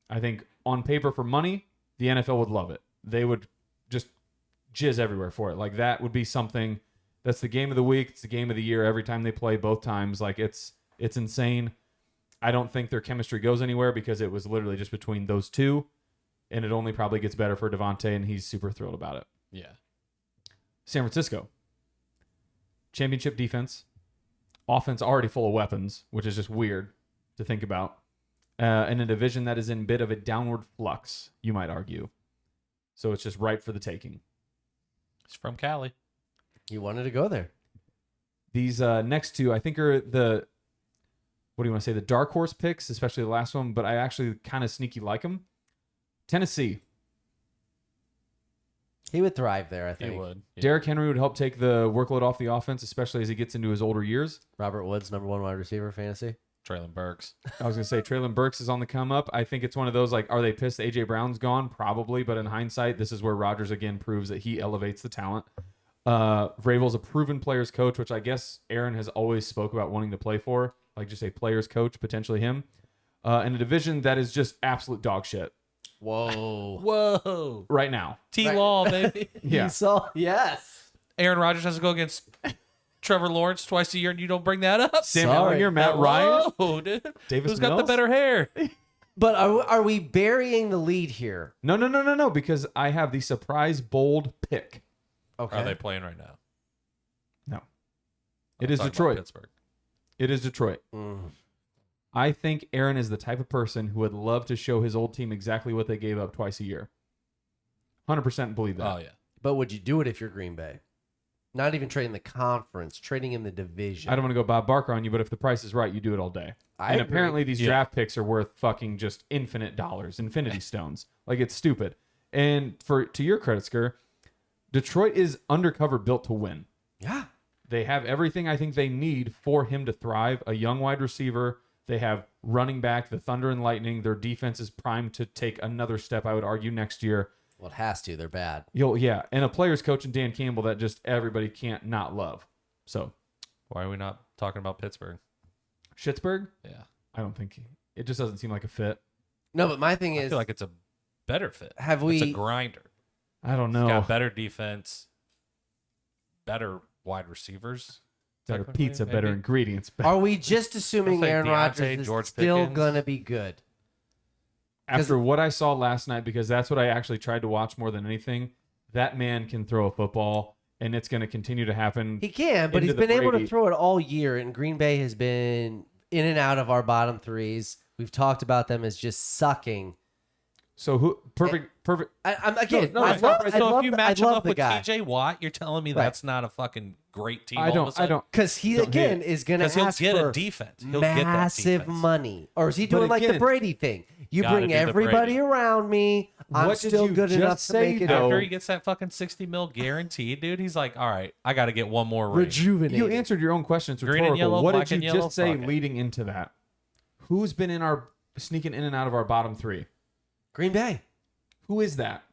I think on paper for money, the NFL would love it. They would just jizz everywhere for it. Like that would be something that's the game of the week. It's the game of the year every time they play both times. Like it's insane. I don't think their chemistry goes anywhere because it was literally just between those two, and it only probably gets better for Devontae, and he's super thrilled about it. Yeah. San Francisco. Championship defense. Offense already full of weapons, which is just weird to think about. In a division that is in a bit of a downward flux, you might argue. So it's just ripe for the taking. It's from Cali. You wanted to go there. These next two, I think, are the, what do you want to say, the dark horse picks, especially the last one, but I actually kind of sneaky like them. Tennessee. He would thrive there, I think. He would. Yeah. Derrick Henry would help take the workload off the offense, especially as he gets into his older years. Robert Woods, number 1 wide receiver, fantasy. Traylon Burks. I was going to say Traylon Burks is on the come up. I think it's one of those, like, are they pissed A.J. Brown's gone? Probably, but in hindsight, this is where Rodgers again proves that he elevates the talent. Vrabel's a proven players coach, which I guess Aaron has always spoke about wanting to play for, like just a players coach, potentially him. In a division that is just absolute dog shit Whoa. Whoa. right now. T-Law, baby. Yeah. You saw? Yes. Aaron Rodgers has to go against Trevor Lawrence twice a year, and you don't bring that up? Sam Sorry. Ellinger, Matt Ryan, Whoa, dude. Davis Who's got the Mills? better hair? But are we burying the lead here? No, because I have the surprise bold pick. Okay. Are they playing right now? No. I'm It is talking about Detroit. Pittsburgh. It is Detroit. Mm. I think Aaron is the type of person who would love to show his old team exactly what they gave up twice a year. 100% believe that. Oh, yeah. But would you do it if you're Green Bay? Not even trading the conference, trading in the division. I don't want to go Bob Barker on you, but if the price is right, you do it all day. I And agree. apparently these Yeah. draft picks are worth fucking just infinite dollars, infinity stones. Like it's stupid. And to your credit, Sker, Detroit is undercover built to win. Yeah. They have everything I think they need for him to thrive. A young wide receiver. They have running back, the Thunder and Lightning. Their defense is primed to take another step, I would argue, next year. Well, it has to. They're bad. Yeah. And a player's coach in Dan Campbell that just everybody can't not love. So, Why are we not talking about Pittsburgh? Schittsburg, Yeah. I don't think it just doesn't seem like a fit. No, but my thing I is, feel like it's a better fit. have It's a we? grinder. I don't It's know. got better defense, better wide receivers. Better technically, pizza, maybe. better ingredients. Are we just assuming It's like Aaron Deontay, Rodgers is George still Pickens. gonna be good? After what I saw last night, because that's what I actually tried to watch more than anything, that man can throw a football, and it's going to continue to happen. He can, but Into he's the been able to Brady. throw it all year, and Green Bay has been in and out of our bottom threes. We've talked about them as just sucking. So who? Perfect. I'm again. No, I it's love, not right. I So love if you the- match I him love up the with guy. TJ Watt, you're telling me Right. that's not a fucking great team. I don't. Because he Don't again hate. is going to Because he'll ask get for a defense. He'll get that massive defense. money, or is he But doing like the again- Brady thing? You Gotta bring do the everybody Brady. around me. I'm What did still you good just enough to say, make it though? After he gets that fucking 60 mil guaranteed, dude, he's like, all right, I got to get one more ring. rejuvenated. You answered your own question. It's Green and rhetorical. yellow, What black did and you yellow, just say fuck it. leading into that? Who's been in our sneaking in and out of our bottom three? Green Bay, Who is that?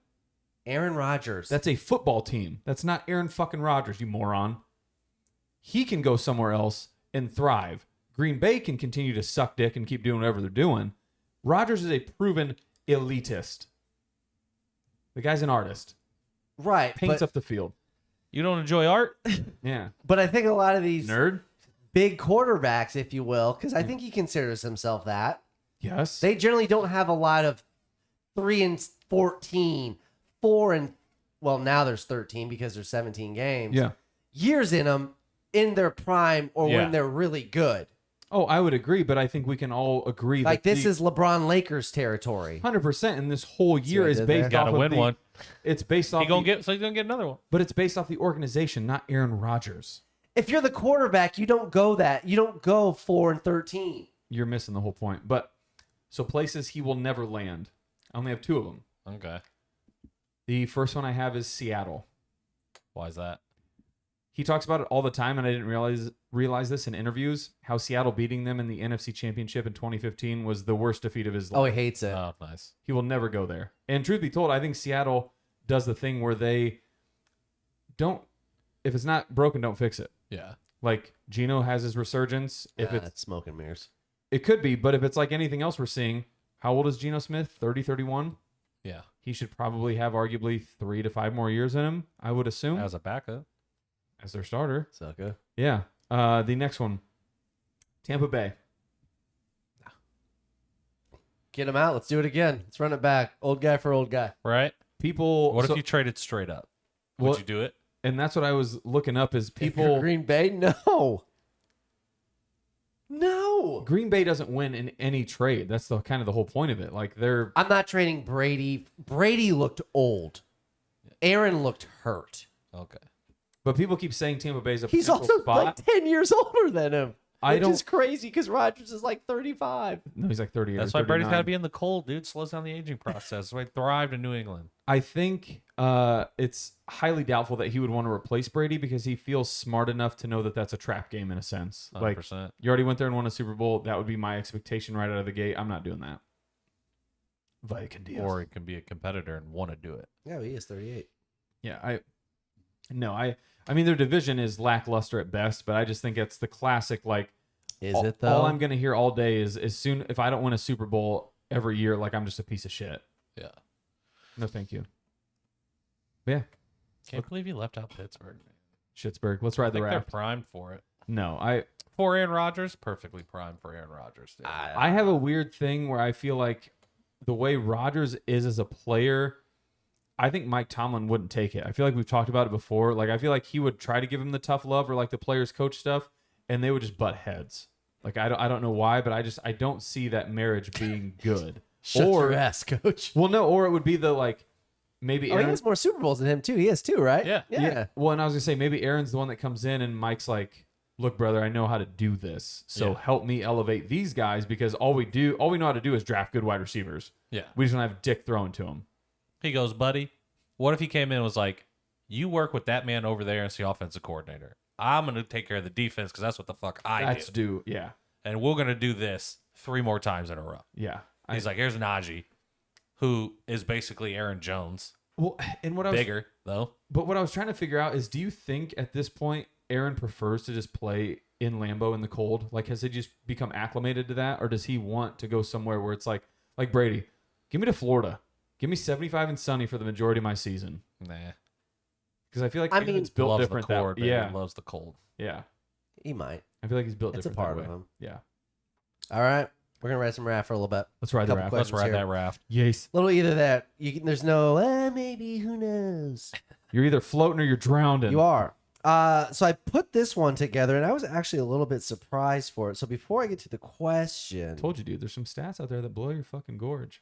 Aaron Rodgers. That's a football team. That's not Aaron fucking Rodgers, you moron. He can go somewhere else and thrive. Green Bay can continue to suck dick and keep doing whatever they're doing. Rodgers is a proven elitist. The guy's an artist. right. Paints But, up the field. You don't enjoy art? Yeah. but I think a lot of these Nerd? big quarterbacks, if you will, because I think he considers himself that. Yes. They generally don't have a lot of 3-14, 4 well, now there's 13 because there's 17 games. yeah. Years in them in their prime or Yeah. when they're really good. Oh, I would agree, but I think we can all agree Like that this is LeBron Lakers territory. 100%, and this whole year I is did based there? off Gotta of win one. It's based off He's going to get another one. but it's based off the organization, not Aaron Rodgers. If you're the quarterback, you don't go 4-13. You're missing the whole point. But so places he will never land. I only have 2 of them. Okay. The first one I have is Seattle. Why is that? He talks about it all the time, and I didn't realize this in interviews, how Seattle beating them in the NFC Championship in 2015 was the worst defeat of his life. Oh, he hates it. Oh, nice. He will never go there. And truth be told, I think Seattle does the thing where they don't, if it's not broken, don't fix it. Yeah. Like Geno has his resurgence. If it's smoke and mirrors. It could be, but if it's like anything else we're seeing, how old is Geno Smith? 30, 31? Yeah. He should probably have arguably 3 to 5 more years in him, I would assume, As a backup. as their starter. Sucker. Yeah. The next one, Tampa Bay. Get him out. Let's do it again. Let's run it back. Old guy for old guy. Right? People. What so- if you traded straight up? Would Well, you do it? And that's what I was looking up is If you're people. Green Bay? No. No. Green Bay doesn't win in any trade. That's the kind of the whole point of it. Like they're I'm not trading Brady. Brady looked old. Aaron looked hurt. Okay. but people keep saying Tampa Bay's a He's potential also spot. like 10 years older than him. I Which don't- is crazy because Rodgers is like 35. No, he's like 38. That's or why Brady's 39. got to be in the cold, dude. Slows down the aging process. That's why he thrived in New England. I think it's highly doubtful that he would want to replace Brady because he feels smart enough to know that that's a trap game in a sense. 100%. Like, you already went there and won a Super Bowl. That would be my expectation right out of the gate. I'm not doing that. Viking deals. Or he can be a competitor and want to do it. Yeah, he is 38. Yeah, I mean, their division is lackluster at best, but I just think it's the classic, like, Is all, it though? all I'm going to hear all day is as soon, if I don't win a Super Bowl every year, like, I'm just a piece of shit. Yeah. No, thank you. But yeah, Can't believe you left out Pittsburgh. Man. Schittsburg. Let's ride I the think they're raft. primed for it. No, For Aaron Rodgers, perfectly primed for Aaron Rodgers. Dude. I have a weird thing where I feel like the way Rodgers is as a player, I think Mike Tomlin wouldn't take it. I feel like we've talked about it before. Like, I feel like he would try to give him the tough love or like the players coach stuff, and they would just butt heads. Like, I don't know why, but I don't see that marriage being good. Shut or your ass, coach. well, no, or it would be the like maybe Oh, he Aaron. has more Super Bowls than him too. He has two, right? Yeah. Yeah. Well, and I was gonna say maybe Aaron's the one that comes in and Mike's like, "Look, brother, I know how to do this. So Yeah. help me elevate these guys because all we know how to do is draft good wide receivers. Yeah. We just don't have dick thrown to them." He goes, buddy, what if he came in and was like, you work with that man over there as the offensive coordinator. I'm going to take care of the defense because that's what the fuck I do. Yeah, And we're going to do this 3 more times in a row. yeah. He's like, here's Najee, who is basically Aaron Jones. Well, and what I was Bigger, though. But what I was trying to figure out is, do you think at this point Aaron prefers to just play in Lambeau in the cold? Like, has he just become acclimated to that, or does he want to go somewhere where it's like Brady, give me to Florida, give me 75 and sunny for the majority of my season? Nah. Because I feel like I mean, Aaron's built Loves different. the cold, that, baby. yeah, Loves the cold. yeah. He might. I feel like he's built It's a different. part that of way. him. Yeah. All right. We're going to ride some raft for a little bit. Let's ride the Couple raft. questions. Let's ride here. that raft. Yes. Little either that. There's no, maybe, who knows? You're either floating or you're drowning. You are. So I put this one together, and I was actually a little bit surprised for it. So before I get to the question, Told you, dude. There's some stats out there that blow your fucking gorge.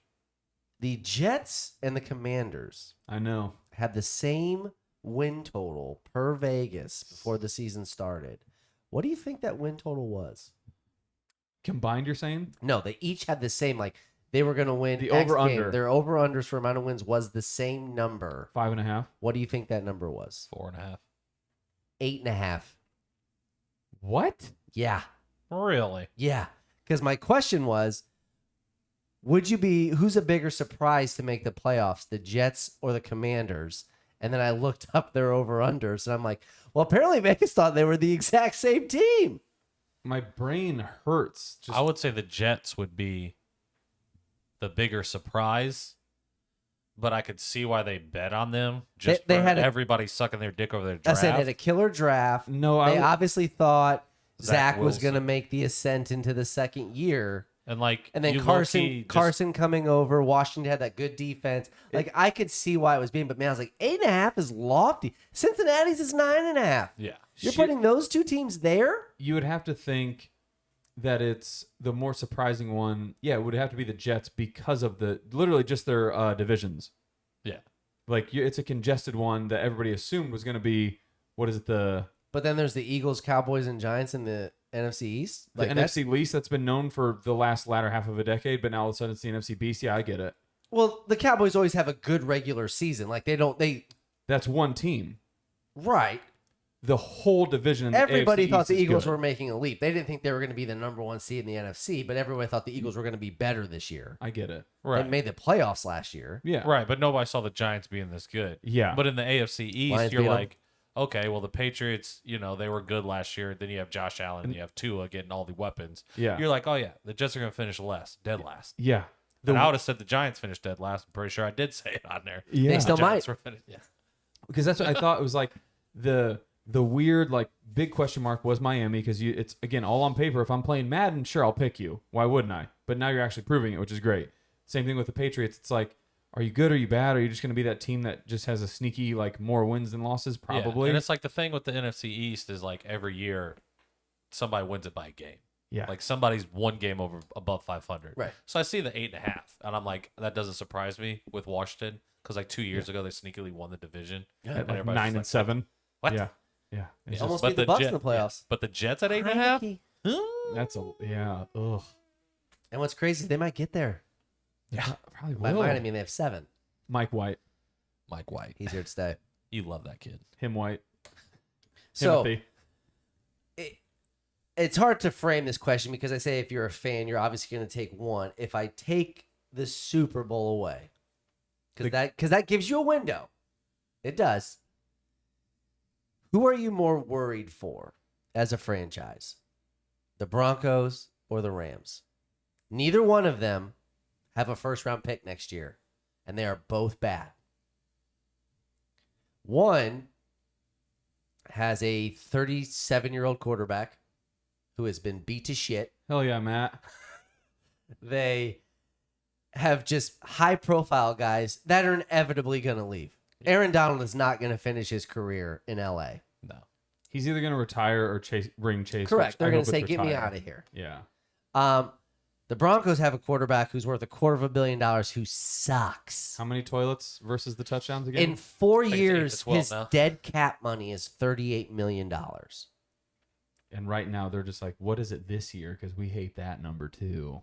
the Jets and the Commanders I know. had the same win total per Vegas before the season started. What do you think that win total was? Combined, you're saying? No, they each had the same, like, they were going to win The X over-under. game. Their over-unders for amount of wins was the same number. 5.5. What do you think that number was? 4.5. 8.5. What? Yeah. Really? Yeah. Because my question was, who's a bigger surprise to make the playoffs, the Jets or the Commanders? And then I looked up their over-unders, and I'm like, well, apparently Vegas thought they were the exact same team. My brain hurts. Just I would say the Jets would be the bigger surprise, but I could see why they bet on them. Just They for had everybody sucking their dick over their I draft. said had a killer draft. No, They obviously thought Zach Zach was Wilson. going to make the ascent into the second year. and like, And then you Carson low-key just- Carson coming over. Washington had that good defense. Like, I could see why it was being, but man, I was like, 8.5 is lofty. Cincinnati's is 9.5. Yeah. You're Shit. putting those two teams there? you would have to think that it's the more surprising one. Yeah, it would have to be the Jets because of literally just their divisions. Yeah. Like it's a congested one that everybody assumed was going to be. What is it? But then there's the Eagles, Cowboys, and Giants in the NFC East. The NFC least that's been known for the latter half of a decade, but now all of a sudden it's the NFC Beast. Yeah, I get it. Well, the Cowboys always have a good regular season. Like That's one team. Right. The whole division. In the Everybody AFC thought East the is Eagles good. were making a leap. They didn't think they were going to be the number one seed in the NFC, but everybody thought the Eagles were going to be better this year. I get it. Right. They made the playoffs last year. Yeah. Right, but nobody saw the Giants being this good. Yeah. But in the AFC East, Lions you're beat 'em. like, okay, well, the Patriots, they were good last year. Then you have Josh Allen, and you have Tua getting all the weapons. Yeah. You're like, oh, yeah, the Jets are going to finish dead last. Yeah. And I would have said the Giants finished dead last. I'm pretty sure I did say it on there. Yeah. They still The might. Giants were finished, yeah. Because that's what I thought. It was like the weird like big question mark was Miami because it's again all on paper. If I'm playing Madden, sure I'll pick you. Why wouldn't I? But now you're actually proving it, which is great. Same thing with the Patriots. It's like, are you good? Are you bad? Are you just going to be that team that just has a sneaky like more wins than losses? Probably. Yeah. And it's like the thing with the NFC East is like every year somebody wins it by a game. Yeah. Like somebody's one game above 500. Right. So I see the 8.5, and I'm like, that doesn't surprise me with Washington because like 2 years ago they sneakily won the division. Yeah. At like everybody's 9 and like, 7. What? Yeah. Yeah. It's They just- almost but beat the the Bucks Jet- in the playoffs. But the Jets at 8.5. that's ugh. And what's crazy is they might get there. Yeah. Probably By will. mine, I mean they have 7. Mike White. Mike White. He's here to stay. You love that kid. Him White. So Timothy. it's hard to frame this question because I say if you're a fan, you're obviously going to take one. If I take the Super Bowl away, because that gives you a window, it does. Who are you more worried for as a franchise, the Broncos or the Rams? Neither one of them have a first-round pick next year, and they are both bad. One has a 37-year-old quarterback who has been beat to shit. Hell yeah, Matt. They have just high-profile guys that are inevitably going to leave. Aaron Donald is not going to finish his career in L.A. No. He's either going to retire or bring Chase. Correct. which They're I going hope to say, it's get me retire." out of here. Yeah. The Broncos have a quarterback who's worth $250 million who sucks. How many toilets versus the touchdowns again? In 4 think it's 8 to years, 12 his now. dead cap money is $38 million. And right now they're just like, what is it this year? Because we hate that number too.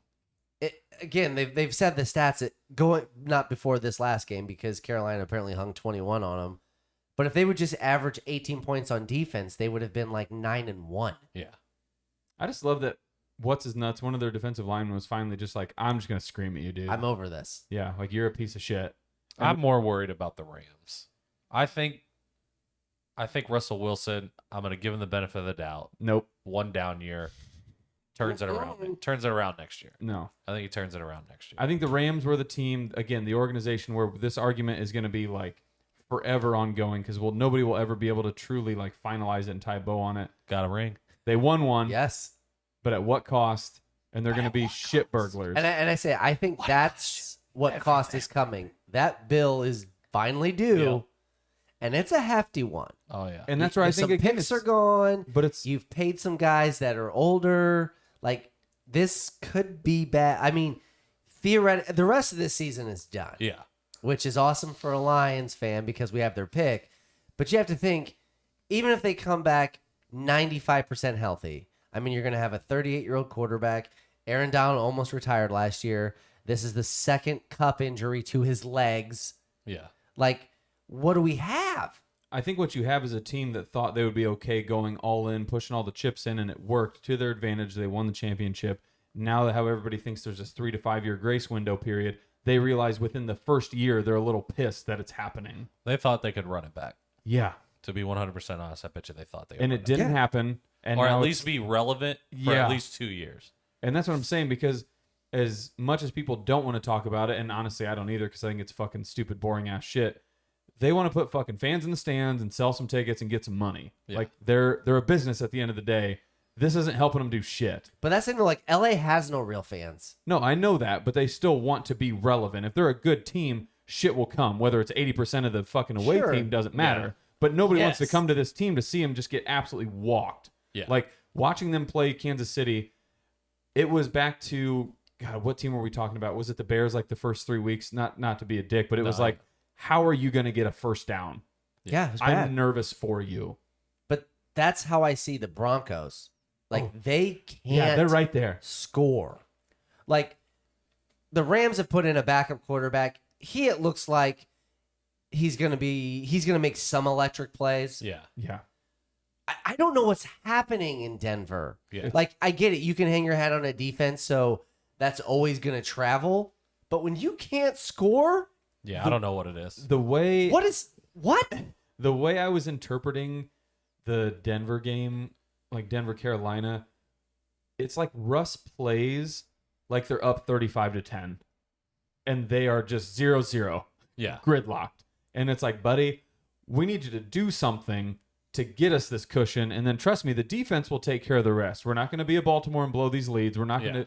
Again, they've said the stats going not before this last game because Carolina apparently hung 21 on them. But if they would just average 18 points on defense, they would have been like 9-1. Yeah. I just love that. What's his nuts? One of their defensive linemen was finally just like, I'm just gonna scream at you, dude. I'm over this. Yeah, like you're a piece of shit. I'm more worried about the Rams. I think Russell Wilson, I'm going to give him the benefit of the doubt. Nope. One down year. Turns it around. Turns it around next year. No. I think he turns it around next year. I think the Rams were the team, again, the organization where this argument is gonna be like forever ongoing because nobody will ever be able to truly like finalize it and tie a bow on it. Got a ring. They won one, Yes. but at what cost? And they're gonna be shit burglars. And I say, I think that's what cost is coming. That bill is finally due, Yeah. and it's a hefty one. Oh, yeah. And that's where I Some think again, picks are gone. but it's You've paid some guys that are older. Like, this could be bad. I mean, theoretically, the rest of this season is done, Yeah. which is awesome for a Lions fan because we have their pick. But you have to think, even if they come back 95% healthy, I mean, you're going to have a 38-year-old quarterback. Aaron Donald almost retired last year. This is the second cup injury to his legs. Yeah. Like, what do we have? I think what you have is a team that thought they would be okay going all in, pushing all the chips in, and it worked to their advantage. They won the championship. Now that how everybody thinks there's this 3 to 5 year grace window period, they realize within the first year they're a little pissed that it's happening. They thought they could run it back. Yeah. To be 100% honest, I bet you they thought they could And run it didn't Yeah. happen. And Or now at it's- least be relevant for Yeah. at least 2 years. And that's what I'm saying because as much as people don't want to talk about it, and honestly I don't either because I think it's fucking stupid, boring ass shit. They want to put fucking fans in the stands and sell some tickets and get some money. Yeah. Like they're a business at the end of the day. This isn't helping them do shit. But that's in like LA has no real fans. No, I know that, but they still want to be relevant. If they're a good team, shit will come. Whether it's 80% of the fucking away Sure. team doesn't matter. Yeah. But nobody wants to Yes. come to this team to see them just get absolutely walked. Yeah. Like watching them play Kansas City, it was back to, God, what team were we talking about? Was it the Bears like the first 3 weeks? Not to be a dick, but it was like, how are you going to get a first down? Yeah, it was bad. I'm nervous for you. But that's how I see the Broncos. Like, they can't Yeah, they're right there. score. Like, the Rams have put in a backup quarterback. It looks like he's gonna make some electric plays. Yeah. Yeah. I don't know what's happening in Denver. Yeah. Like, I get it. You can hang your hat on a defense, so that's always gonna travel. But when you can't score, Yeah, I don't know what it is. The way what? the way I was interpreting the Denver game, like Denver, Carolina, it's like Russ plays like they're up 35-10 and they are just 0-0 Yeah. gridlocked. And it's like, buddy, we need you to do something to get us this cushion. And then trust me, the defense will take care of the rest. We're not going to be a Baltimore and blow these leads. We're not going to,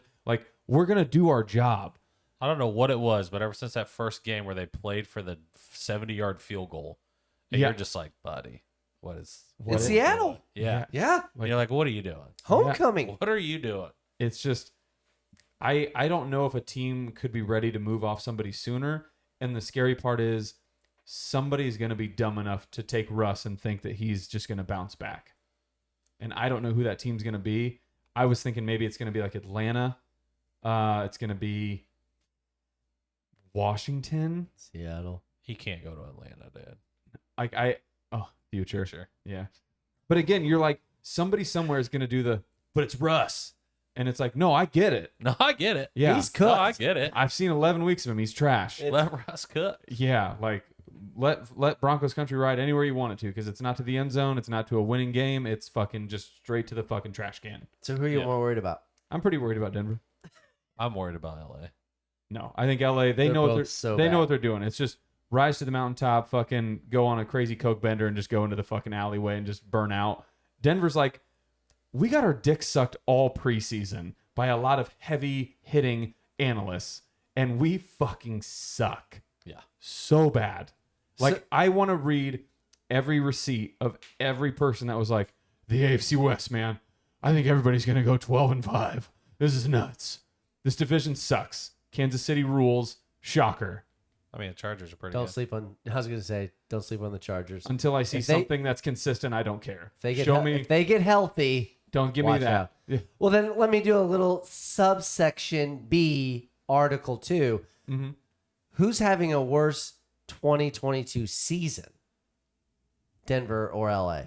we're going to do our job. I don't know what it was, but ever since that first game where they played for the 70-yard field goal, and you're just like, buddy, what is In Seattle. Yeah. Yeah. And you're like, what are you doing? Homecoming. What are you doing? It's just, I don't know if a team could be ready to move off somebody sooner. And the scary part is somebody's going to be dumb enough to take Russ and think that he's just going to bounce back. And I don't know who that team's going to be. I was thinking maybe it's going to be like Atlanta. It's going to be Washington. Seattle. He can't go to Atlanta, Dad. Future. Sure. Yeah. But again, you're like, somebody somewhere is going to do but it's Russ. And it's like, no, I get it. No, I get it. Yeah. He's No, cooked. I get it. I've seen 11 weeks of him. He's trash. Let Russ cook. Yeah, like let Broncos country ride anywhere you want it to, because it's not to the end zone, it's not to a winning game, it's fucking just straight to the fucking trash can. So who are you more worried about? I'm pretty worried about Denver. I'm worried about LA. No, I think LA, they They're know what both they know bad. what they're doing. It's just rise to the mountaintop, fucking go on a crazy coke bender and just go into the fucking alleyway and just burn out. Denver's like, we got our dick sucked all preseason by a lot of heavy hitting analysts, and we fucking suck. Yeah. So bad. Like, I want to read every receipt of every person that was like, the AFC West, man. I think everybody's going to go 12-5. This is nuts. This division sucks. Kansas City rules. Shocker. I mean, the Chargers are pretty Don't good. sleep on. I was gonna say, don't sleep on the Chargers. Until I see If they- something that's consistent, I don't care. If they get Show me. if they get healthy, Don't give me watch that. out. Yeah. Well, then let me do a little subsection B, Article 2. Mm-hmm. Who's having a worse 2022 season? Denver or LA?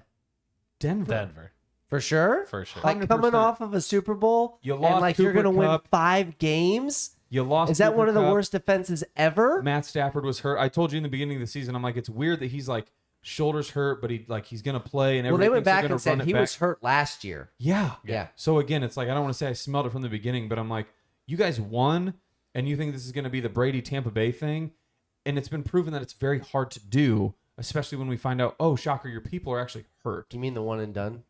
Denver. For sure? For sure. Like coming 100%. off of a Super Bowl You and lost like you're Cooper going to win Kupp. 5 games? You lost. Is that Cooper one of the Kupp. worst defenses ever? Matt Stafford was hurt. I told you in the beginning of the season, I'm like, it's weird that he's like shoulders hurt, but he's gonna play and Well, everything. they went back and said he was hurt last year. Yeah. Yeah. So again, it's like, I don't want to say I smelled it from the beginning, but I'm like, you guys won, and you think this is gonna be the Brady Tampa Bay thing, and it's been proven that it's very hard to do, especially when we find out, oh shocker, your people are actually hurt. You mean the one and done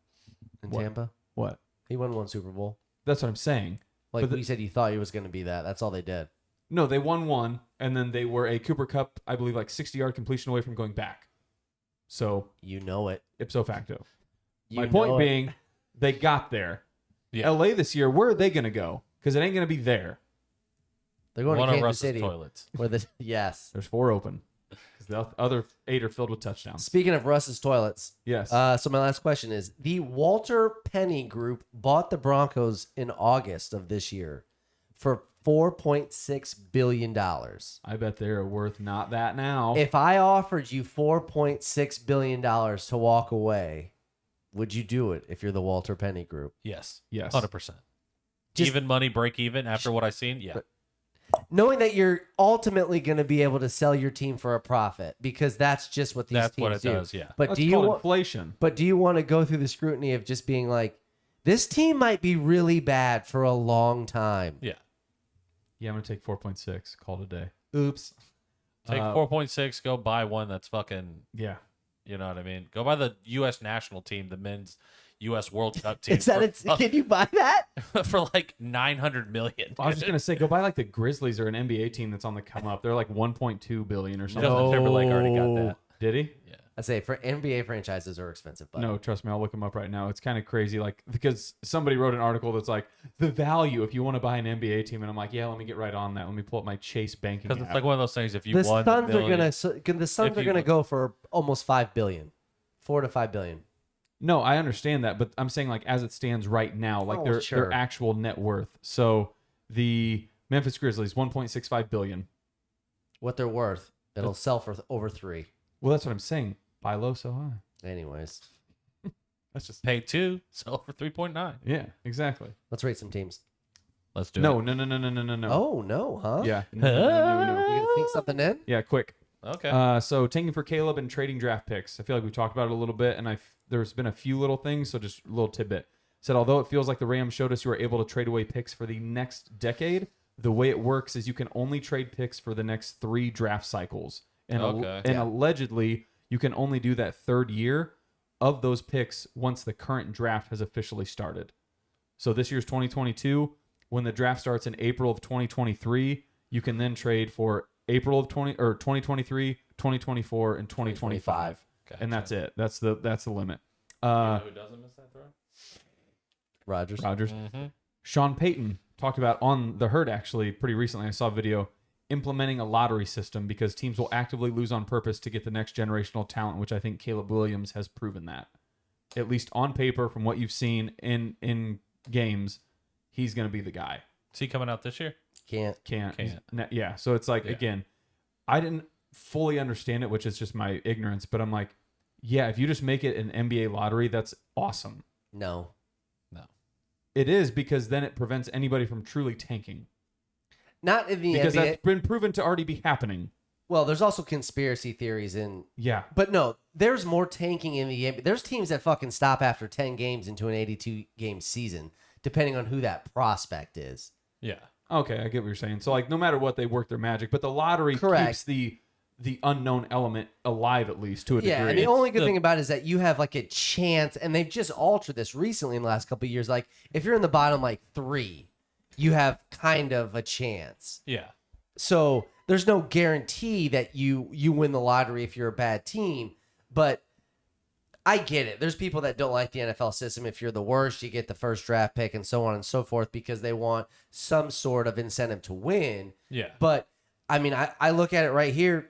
in What? Tampa? What? He won 1 Super Bowl. That's what I'm saying. Like But we said, you thought he was going to be that. That's all they did. No, they won one, and then they were a Cooper Kupp, I believe, like 60-yard completion away from going back. So You know it. ipso facto. You My know point it. being, they got there. Yeah. LA this year, where are they going to go? Because it ain't going to be there. They're going One to of Kansas Russ's City. toilets. Where the yes. There's 4 open. Because the other 8 are filled with touchdowns. Speaking of Russ's toilets, Yes. so my last question is: the Walter Penny Group bought the Broncos in August of this year for $4.6 billion. I bet they're worth not that now. If I offered you $4.6 billion to walk away, would you do it if you're the Walter Penny Group? Yes. Yes. 100%. Just- Even money, break even after what I've seen? Yeah. Knowing that you're ultimately going to be able to sell your team for a profit, because that's just what these That's teams what it do. does, yeah. But That's do you called want? inflation. But do you want to go through the scrutiny of just being like, this team might be really bad for a long time? Yeah. Yeah, I'm going to take 4.6. Call it a day. Oops. Take 4.6, go buy one that's fucking, Yeah. you know what I mean? Go buy the U.S. national team, the men's U.S. World Cup team. Is that it? Can you buy that? for like $900 million. I was just going to say, go buy like the Grizzlies or an NBA team that's on the come up. They're like 1.2 billion or something. Justin Timberlake already got that. Did he? Yeah. I say for NBA franchises are expensive, but No, trust me, I'll look them up right now. It's kind of crazy, like because somebody wrote an article that's like the value if you want to buy an NBA team, and I'm like, yeah, let me get right on that. Let me pull up my Chase banking Because app. it's like one of those things. If you the won Suns the are million, the Suns if are you gonna won- go for almost $5 billion, 4 to 5 billion. No, I understand that, but I'm saying like as it stands right now, like their sure. actual net worth. So the Memphis Grizzlies 1.65 billion. What they're worth, it'll sell for over 3. Well, that's what I'm saying. Buy low, so high. Anyways, That's just pay 2, sell for 3.9. yeah, exactly. let's rate some teams. Let's do No. it. Oh no, huh? Yeah. No. You gonna sneak something in? Yeah, quick. Okay. So tanking for Caleb and trading draft picks. I feel like we talked about it a little bit, and there's been a few little things, so just a little tidbit. Said although it feels like the Rams showed us you are able to trade away picks for the next decade, the way it works is you can only trade picks for the next 3 draft cycles, and Okay. allegedly you can only do that third year of those picks once the current draft has officially started. So this year's 2022. When the draft starts in April of 2023, you can then trade for April of 2023, 2024, and 2025, Gotcha. and that's it. That's the limit. You know who doesn't miss that throw? Rodgers. Mm-hmm. Sean Payton talked about on The Herd actually pretty recently. I saw a video implementing a lottery system because teams will actively lose on purpose to get the next generational talent, which I think Caleb Williams has proven that. At least on paper, from what you've seen in games, he's going to be the guy. Is he coming out this year? Can't. Yeah. So it's like, Yeah. again, I didn't fully understand it, which is just my ignorance, but I'm like, yeah, if you just make it an NBA lottery, that's awesome. No. It is, because then it prevents anybody from truly tanking. Not in the Because NBA. that's been proven to already be happening. Well, there's also conspiracy theories in. Yeah. But no, there's more tanking in the NBA. There's teams that fucking stop after 10 games into an 82-game season, depending on who that prospect is. Yeah. Okay, I get what you're saying. So, like, no matter what, they work their magic. But the lottery Correct. keeps the unknown element alive, at least, to a Yeah, degree. and the only good thing about it is that you have like a chance, and they've just altered this recently in the last couple of years. Like, if you're in the bottom like 3, you have kind of a chance. Yeah. So there's no guarantee that you win the lottery if you're a bad team, but I get it. There's people that don't like the NFL system. If you're the worst, you get the first draft pick and so on and so forth because they want some sort of incentive to win. Yeah. But I mean, I look at it right here.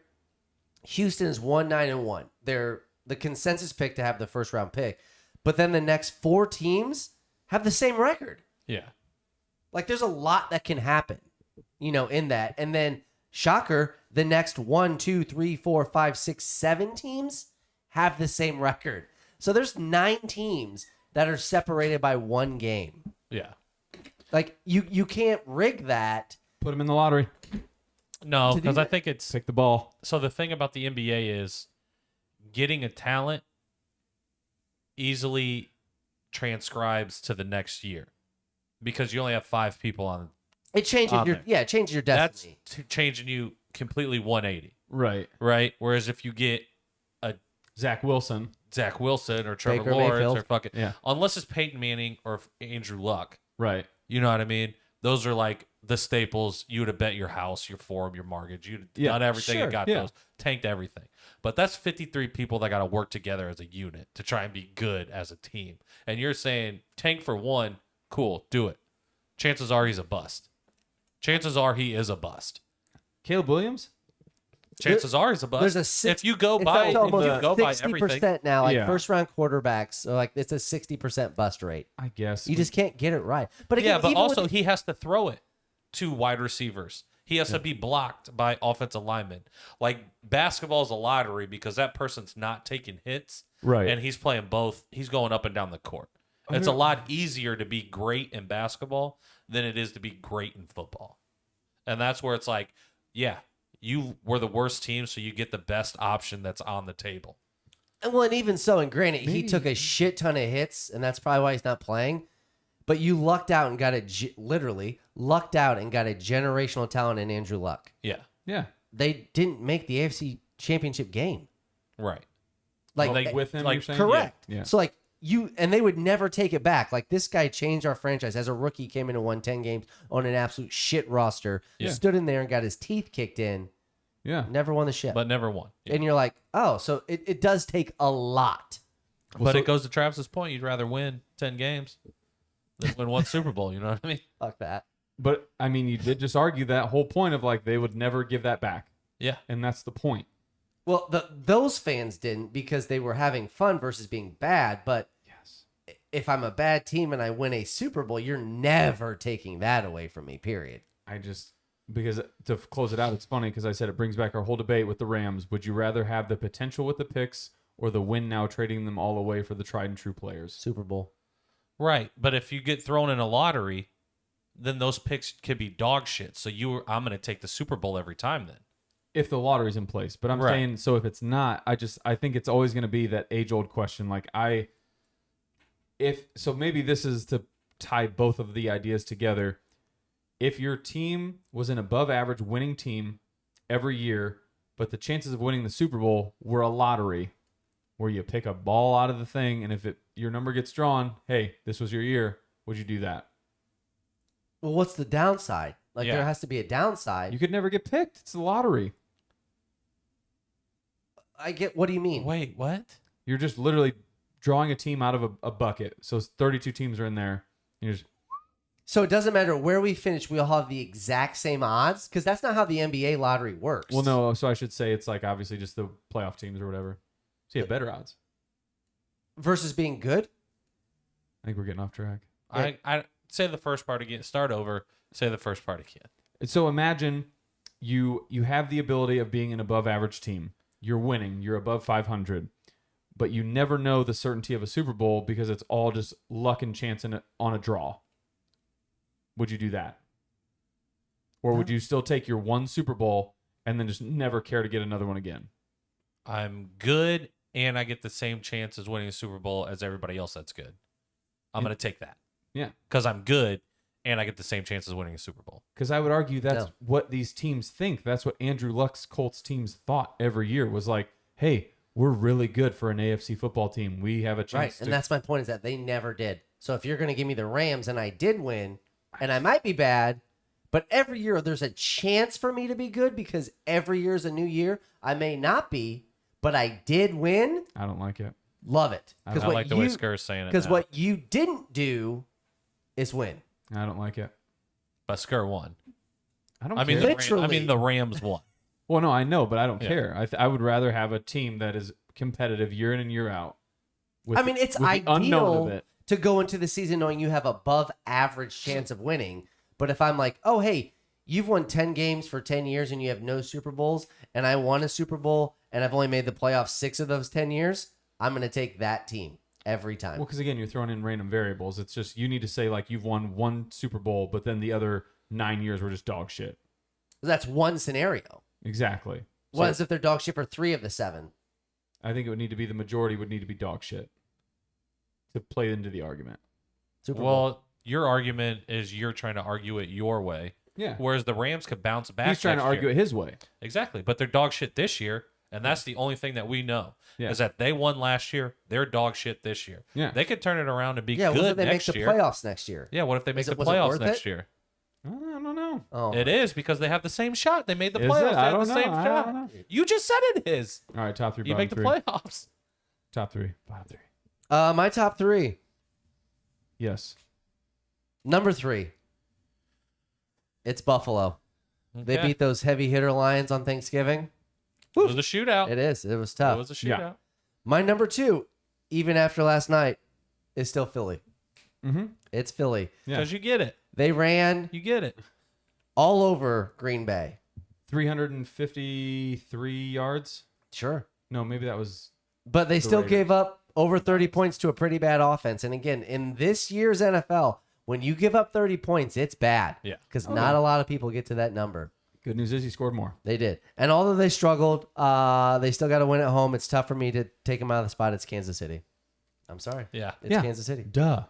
Houston's 1-9-1. They're the consensus pick to have the first round pick, but then the next 4 teams have the same record. Yeah. Like, there's a lot that can happen, in that. And then, shocker, the next 1, 2, 3, 4, 5, 6, 7 teams have the same record. So there's 9 teams that are separated by 1 game. Yeah. Like, you can't rig that. Put them in the lottery. No, To do because I that- think it's Pick the ball. so the thing about the NBA is getting a talent easily transcribes to the next year because you only have 5 people on. It changes On your there. it changes your That's destiny. changing you completely 180, Right. right? Whereas if you get a Zach Wilson. Zach Wilson or Trevor Baker Lawrence Mayfield. or fucking Yeah. unless it's Peyton Manning or Andrew Luck, Right. you know what I mean? Those are like the staples. You would have bet your house, your farm, your mortgage. You'd Yeah, done everything sure, and got yeah. those, tanked everything. But that's 53 people that got to work together as a unit to try and be good as a team. And you're saying tank for 1, cool, do it. Chances are he's a bust. Chances are he is a bust. Caleb Williams? Chances are he's a bust. There's a six, if you go it's by, up to if you almost go by 60% everything, now, like Yeah. first round quarterbacks. So like it's a 60% bust rate. I guess. You just can't get it right. But again, yeah, but even with also he has to throw it to wide receivers. He has to be blocked by offensive linemen. Like basketball is a lottery because that person's not taking hits, Right. and he's playing both. He's going up and down the court. It's a lot easier to be great in basketball than it is to be great in football. And that's where it's like, yeah, you were the worst team, so you get the best option that's on the table. Well, and even so, and granted, he Maybe- took a shit ton of hits, and that's probably why he's not playing. But you lucked out and got literally lucked out and got a generational talent in Andrew Luck. Yeah, Yeah. They didn't make the AFC Championship game. right. Like, Well, With him, like, you're saying? correct. Yeah. So like and they would never take it back. Like this guy changed our franchise as a rookie, came in and won 10 games on an absolute shit roster, Yeah. stood in there and got his teeth kicked in, Yeah. Never won the ship. but never won. Yeah. And you're like, oh, so it does take a lot. But it goes to Travis's point. You'd rather win 10 games than win one Super Bowl. You know what I mean? Fuck that. But I mean, you did just argue that whole point of like they would never give that back, Yeah. and that's the point. Well, those fans didn't because they were having fun versus being bad. But Yes. if I'm a bad team and I win a Super Bowl, you're never taking that away from me, period. Because to close it out, it's funny because I said it brings back our whole debate with the Rams. Would you rather have the potential with the picks or the win now trading them all away for the tried and true players? Super Bowl. Right. But if you get thrown in a lottery, then those picks could be dog shit. So I'm going to take the Super Bowl every time then. If the lottery's in place. But I'm Right. saying, so if it's not, I think it's always going to be that age-old question. Like so maybe this is to tie both of the ideas together. If your team was an above-average winning team every year, but the chances of winning the Super Bowl were a lottery, where you pick a ball out of the thing, and if your number gets drawn, hey, this was your year, would you do that? Well, what's the downside? Like, Yeah. there has to be a downside. You could never get picked. It's the lottery. I get, what do you mean? Wait, what? You're just literally drawing a team out of a bucket. So 32 teams are in there. You're just, So it doesn't matter where we finish, we all have the exact same odds? Because that's not how the NBA lottery works. well, no. So I should say it's like obviously just the playoff teams or whatever. So you have better odds. Versus being good? I think we're getting off track. I say the first part again. Start over. Say the first part again. And so imagine you have the ability of being an above average team. You're winning. You're above 500. But you never know the certainty of a Super Bowl because it's all just luck and chance on a draw. Would you do that? Or would you still take your one Super Bowl and then just never care to get another one again? I'm good, and I get the same chance as winning a Super Bowl as everybody else that's good. I'm going to take that. Yeah. Because I'm good, and I get the same chance as winning a Super Bowl. Because I would argue that's No. what these teams think. That's what Andrew Luck's Colts teams thought every year was like, hey, we're really good for an AFC football team. We have a chance Right. to... And that's my point, is that they never did. So if you're going to give me the Rams and I did win, and I might be bad, but every year there's a chance for me to be good because every year is a new year. I may not be, but I did win. I don't like it. Love it. I like the way Sker's saying it. Because now. what you didn't do is win. I don't like it. But Sker won. I don't I mean, care. Literally. the Rams won. Well, no, I know, but I don't Yeah. care. I would rather have a team that is competitive year in and year out. With, I mean, it's with the unknown ideal of it. to go into the season knowing you have above average chance of winning. But if I'm like, oh, hey, you've won 10 games for 10 years and you have no Super Bowls, and I won a Super Bowl and I've only made the playoffs 6 of those 10 years, I'm going to take that team every time. Well, because again, you're throwing in random variables. It's just you need to say like you've won one Super Bowl, but then the other 9 years were just dog shit. That's one scenario. Exactly. What So is if they're dog shit for 3 of the 7? I think it would need to be the majority would need to be dog shit to play into the argument. Super Bowl. Well, your argument is you're trying to argue it your way. Yeah. Whereas the Rams could bounce back. He's trying to next argue year. it his way. Exactly. But they're dog shit this year. And that's the only thing that we know Yeah. is that they won last year. They're dog shit this year. Yeah. They could turn it around and be Yeah, what good if they make next the year. playoffs next year? Yeah, what if they make the Was it playoffs worth next it? year? I don't know. Oh, It is because they have the same shot. They made the Is it? playoffs. They I have don't the know. same I shot. don't know. You just said it is. All right, top three. You bottom make the three. playoffs. Top three. Bottom three. My top 3. Yes. Number 3. It's Buffalo. They Okay. beat those heavy hitter Lions on Thanksgiving. It was a shootout. It is. It was It tough. was a Yeah. shootout. My number 2, even after last night, is still Philly. Mm-hmm. It's Philly. Yeah. Because you get it. They ran You get it. all over Green Bay. 353 yards. Sure. No, maybe that was. But they The still Raiders. gave up over 30 points to a pretty bad offense. And again, in this year's NFL, when you give up 30 points, it's bad. Yeah. Because not a lot of people get to that number. Good news is he scored more. They did. And although they struggled, they still got to win at home. It's tough for me to take them out of the spot. It's Kansas City. I'm sorry. Yeah. It's Yeah. Kansas City. Duh.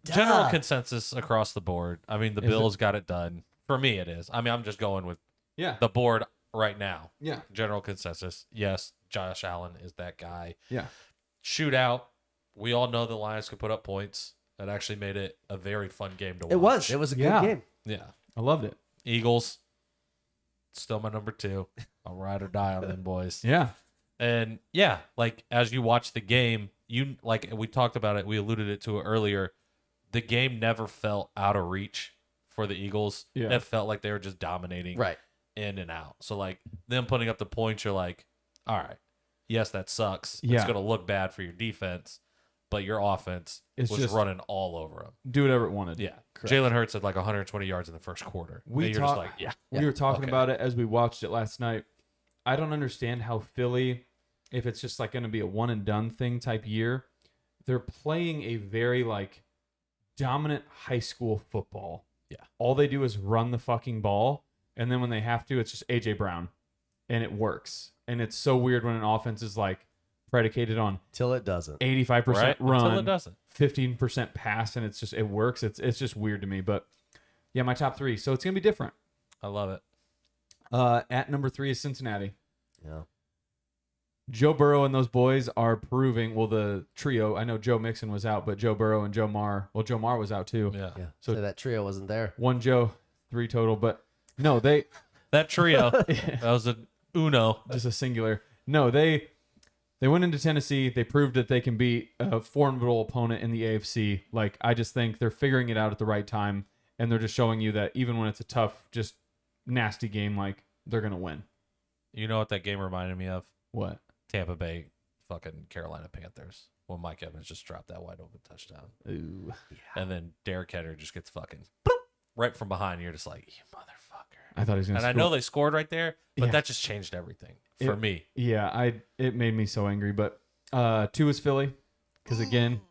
General Duh. consensus across the board. I mean, the Bills got it done. For me, it is. I mean, I'm just going with Yeah. the board right now. Yeah. General consensus. Yes, Josh Allen is that guy. Yeah. Shootout. We all know the Lions could put up points. That actually made it a very fun game to watch. It was. It was a good Yeah. game. Yeah. I loved it. Eagles. Still my number 2. I'll ride or die on them boys. Yeah. And yeah, like as you watch the game, you like we talked about it, we alluded to it earlier. The game never felt out of reach for the Eagles. Yeah. It felt like they were just dominating in and out. So like them putting up the points, you're like, all right, yes, that sucks. Yeah. It's gonna look bad for your defense, but your offense was just running all over them. Do whatever it wanted. Yeah. Jalen Hurts had like 120 yards in the first quarter. We and you're just like, We were talking okay. about it as we watched it last night. I don't understand how Philly, if it's just like going to be a one and done thing type year, they're playing a very like dominant high school football. Yeah. All they do is run the fucking ball, and then when they have to, it's just AJ Brown, and it works. And it's so weird when an offense is like predicated on Till it doesn't. 85% Right? run, Until it doesn't. 15% pass, and it works. It's just weird to me. But yeah, my top 3. So it's gonna be different. I love it. At number 3 is Cincinnati. Yeah. Joe Burrow and those boys are proving. Well, the trio. I know Joe Mixon was out, but Joe Burrow and Joe Mar. Well, Joe Mar was out too. Yeah. Yeah. So- So that trio wasn't there. 1 Joe, 3 total. But no, they That trio, that was a uno. just a singular. No, they went into Tennessee. They proved that they can beat a formidable opponent in the AFC. Like, I just think they're figuring it out at the right time, and they're just showing you that even when it's a tough, just nasty game, like they're gonna win. You know what that game reminded me of? What? Tampa Bay fucking Carolina Panthers. When Mike Evans just dropped that wide open touchdown. Ooh. And then Derrick Henry just gets fucking boop, right from behind. You're just like, you motherfucker. I thought he was gonna. And I know they scored right there, but Yeah. that just changed everything for me. Yeah, it made me so angry. But 2 is Philly, because again,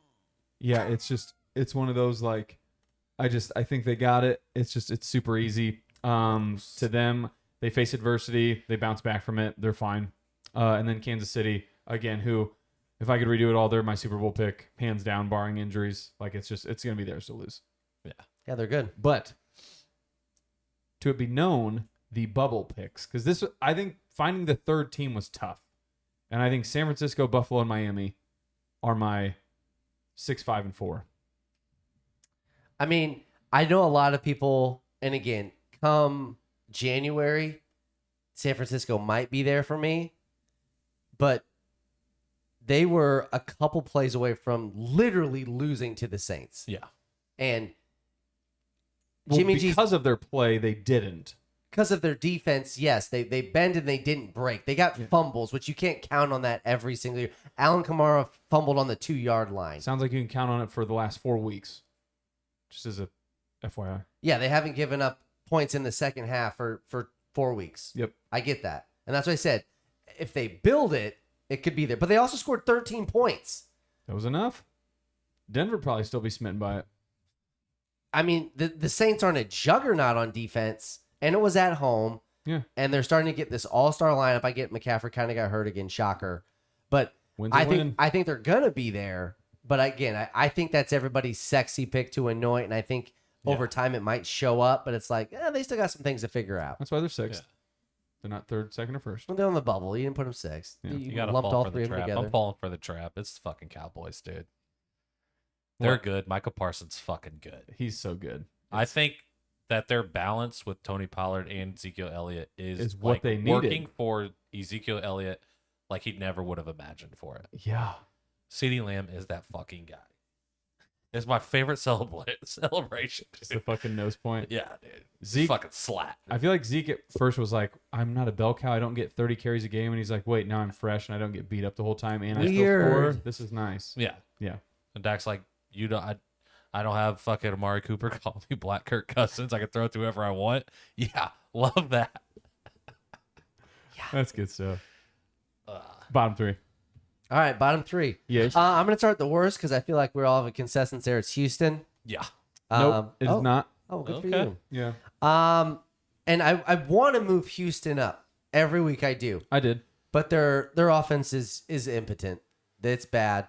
yeah, it's one of those like, I think they got it. It's super easy. To them, they face adversity, they bounce back from it, they're fine. And then Kansas City again, who, if I could redo it all, they're my Super Bowl pick, hands down, barring injuries. Like it's gonna be theirs to lose. Yeah, they're good. But to it be known, the bubble picks, because I think finding the third team was tough, and I think San Francisco, Buffalo, and Miami are my 6, 5, and 4. I mean, I know a lot of people, and again, come January, San Francisco might be there for me, but they were a couple plays away from literally losing to the Saints. Yeah. And Well, Jimmy G's, because of their play, they didn't. because of their defense, yes, they bend and they didn't break. They got fumbles, which you can't count on that every single year. Alvin Kamara fumbled on the 2-yard line. Sounds like you can count on it for the last 4 weeks. Just as a FYI. Yeah, they haven't given up points in the second half for 4 weeks. Yep. I get that. And that's why I said, if they build it, it could be there. But they also scored 13 points. That was enough. Denver probably still be smitten by it. I mean, the Saints aren't a juggernaut on defense, and it was at home. Yeah. And they're starting to get this all-star lineup. I get McCaffrey kind of got hurt again, shocker. But Win's a I win. think they're going to be there. But again, I think that's everybody's sexy pick to anoint, and I think over time it might show up, but it's like, they still got some things to figure out. That's why they're 6th. Yeah. They're not 3rd, 2nd, or 1st. Well, they're on the bubble. You didn't put them 6th. Yeah. You got to lumped fall all for three the of them trap. together. I'm falling for the trap. It's the fucking Cowboys, dude. They're What? good. Michael Parsons fucking good. He's so good. I think that their balance with Tony Pollard and Ezekiel Elliott is what like they needed. working for Ezekiel Elliott like he never would have imagined for it. Yeah. CeeDee Lamb is that fucking guy. It's my favorite celebration. Just the Dude. fucking nose point. Yeah, dude. Zeke- fucking slat. I feel like Zeke at first was like, I'm not a bell cow. I don't get 30 carries a game. And he's like, wait, now I'm fresh and I don't get beat up the whole time. And I still Weird. score. This is nice. Yeah. Yeah. And Dak's like, you don't. I don't have fucking Amari Cooper call me Black Kirk Cousins. I can throw it to whoever I want. Yeah, love that. That's good stuff. Bottom 3. All right, bottom 3. Yes. I'm going to start the worst because I feel like we're all of a consensus there. It's Houston. Yeah. Nope. It is oh, not. Oh, good Okay. for you. Yeah. And I want to move Houston up. Every week I do. I did. But their offense is impotent. It's bad.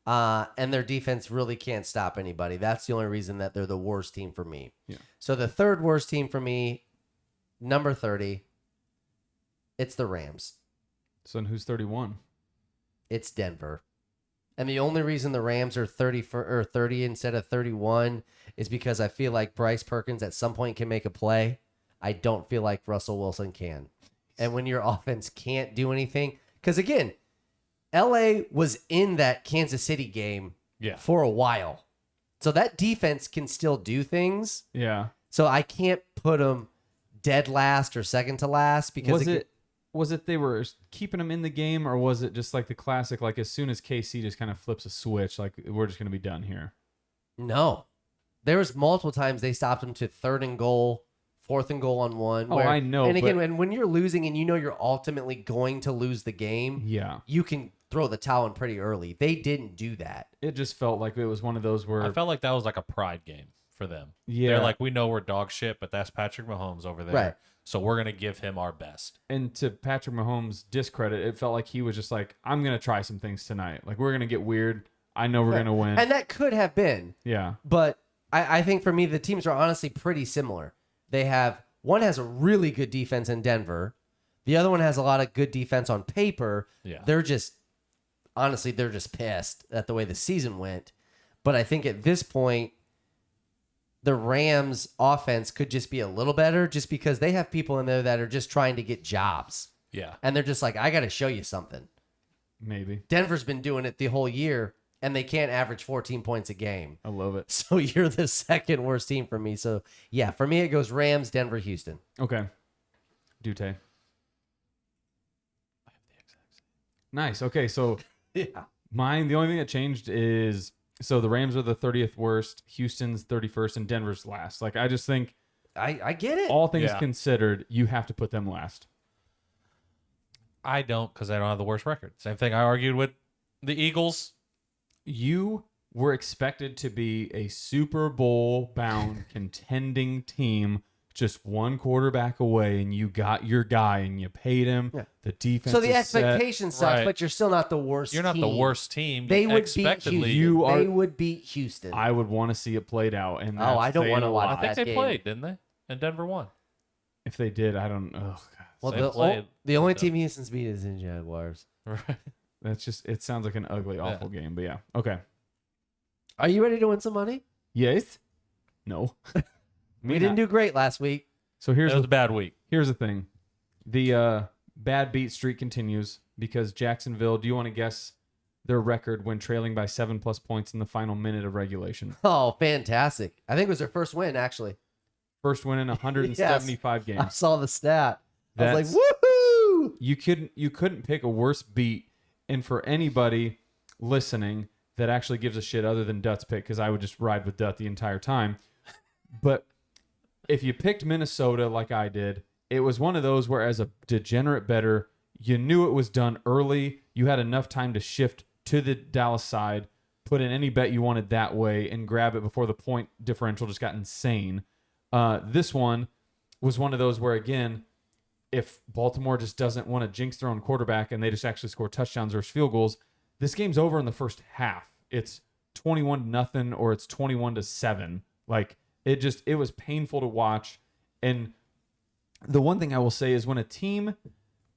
And their defense really can't stop anybody. That's the only reason that they're the worst team for me. Yeah. So the third worst team for me, number 30, it's the Rams. So then who's 31? It's Denver. And the only reason the Rams are 30 instead of 31 is because I feel like Bryce Perkins at some point can make a play. I don't feel like Russell Wilson can. And when your offense can't do anything, because again, LA was in that Kansas City game for a while. So that defense can still do things. Yeah. So I can't put them dead last or second to last because was it they were keeping them in the game, or was it just like the classic, like as soon as KC just kind of flips a switch, like we're just going to be done here? No. There was multiple times they stopped them to 3rd and goal, 4th and goal on 1. Oh, I know. And again, when you're losing and you know you're ultimately going to lose the game, you can throw the towel in pretty early. They didn't do that. It just felt like it was one of those where I felt like that was like a pride game for them. Yeah. They're like, we know we're dog shit, but that's Patrick Mahomes over there. Right. So we're going to give him our best. And to Patrick Mahomes' discredit, it felt like he was just like, I'm going to try some things tonight. Like, we're going to get weird. I know we're going to win. And that could have been. Yeah. But I think for me, the teams are honestly pretty similar. One has a really good defense in Denver. The other one has a lot of good defense on paper. Yeah. They're just pissed at the way the season went. But I think at this point, the Rams offense could just be a little better just because they have people in there that are just trying to get jobs. Yeah. And they're just like, I got to show you something. Maybe. Denver's been doing it the whole year, and they can't average 14 points a game. I love it. So you're the second worst team for me. So, yeah, for me, it goes Rams, Denver, Houston. Okay. Dute. Nice. Okay, so Yeah. mine, the only thing that changed is, so the Rams are the 30th worst, Houston's 31st, and Denver's last. Like, I just think I get it. all things considered, you have to put them last. I don't, because I don't have the worst record. Same thing I argued with the Eagles. You were expected to be a Super Bowl bound contending team, just one quarterback away, and you got your guy and you paid him. Yeah. The defense So the is set. expectation sucks, Right. but you're still not the worst You're not team. the worst team. They would beat expectedly. Houston. They would beat Houston. I would want to see it played out. And I don't want to watch I that think they game. played, didn't they? And Denver won. If they did, I don't know. Well, They played. the only team Houston's beat is the Jaguars. Right. That's just, it sounds like an ugly, awful game. But yeah. Okay. Are you ready to win some money? Yes. No. We didn't do great last week. So It was a bad week. here's the thing. The bad beat streak continues because Jacksonville, do you want to guess their record when trailing by 7+ points in the final minute of regulation? Oh, fantastic. I think it was their first win, actually. First win in 175 I games. saw the stat. I was That's- like, woohoo! You couldn't pick a worse beat. And for anybody listening that actually gives a shit other than Dutt's pick, because I would just ride with Dutt the entire time. But if you picked Minnesota like I did, it was one of those where, as a degenerate bettor, you knew it was done early. You had enough time to shift to the Dallas side, put in any bet you wanted that way, and grab it before the point differential just got insane. This one was one of those where, again, if Baltimore just doesn't want to jinx their own quarterback and they just actually score touchdowns or field goals, this game's over in the first half. It's 21-0 or it's 21-7. Like, it was painful to watch. And the one thing I will say is when a team,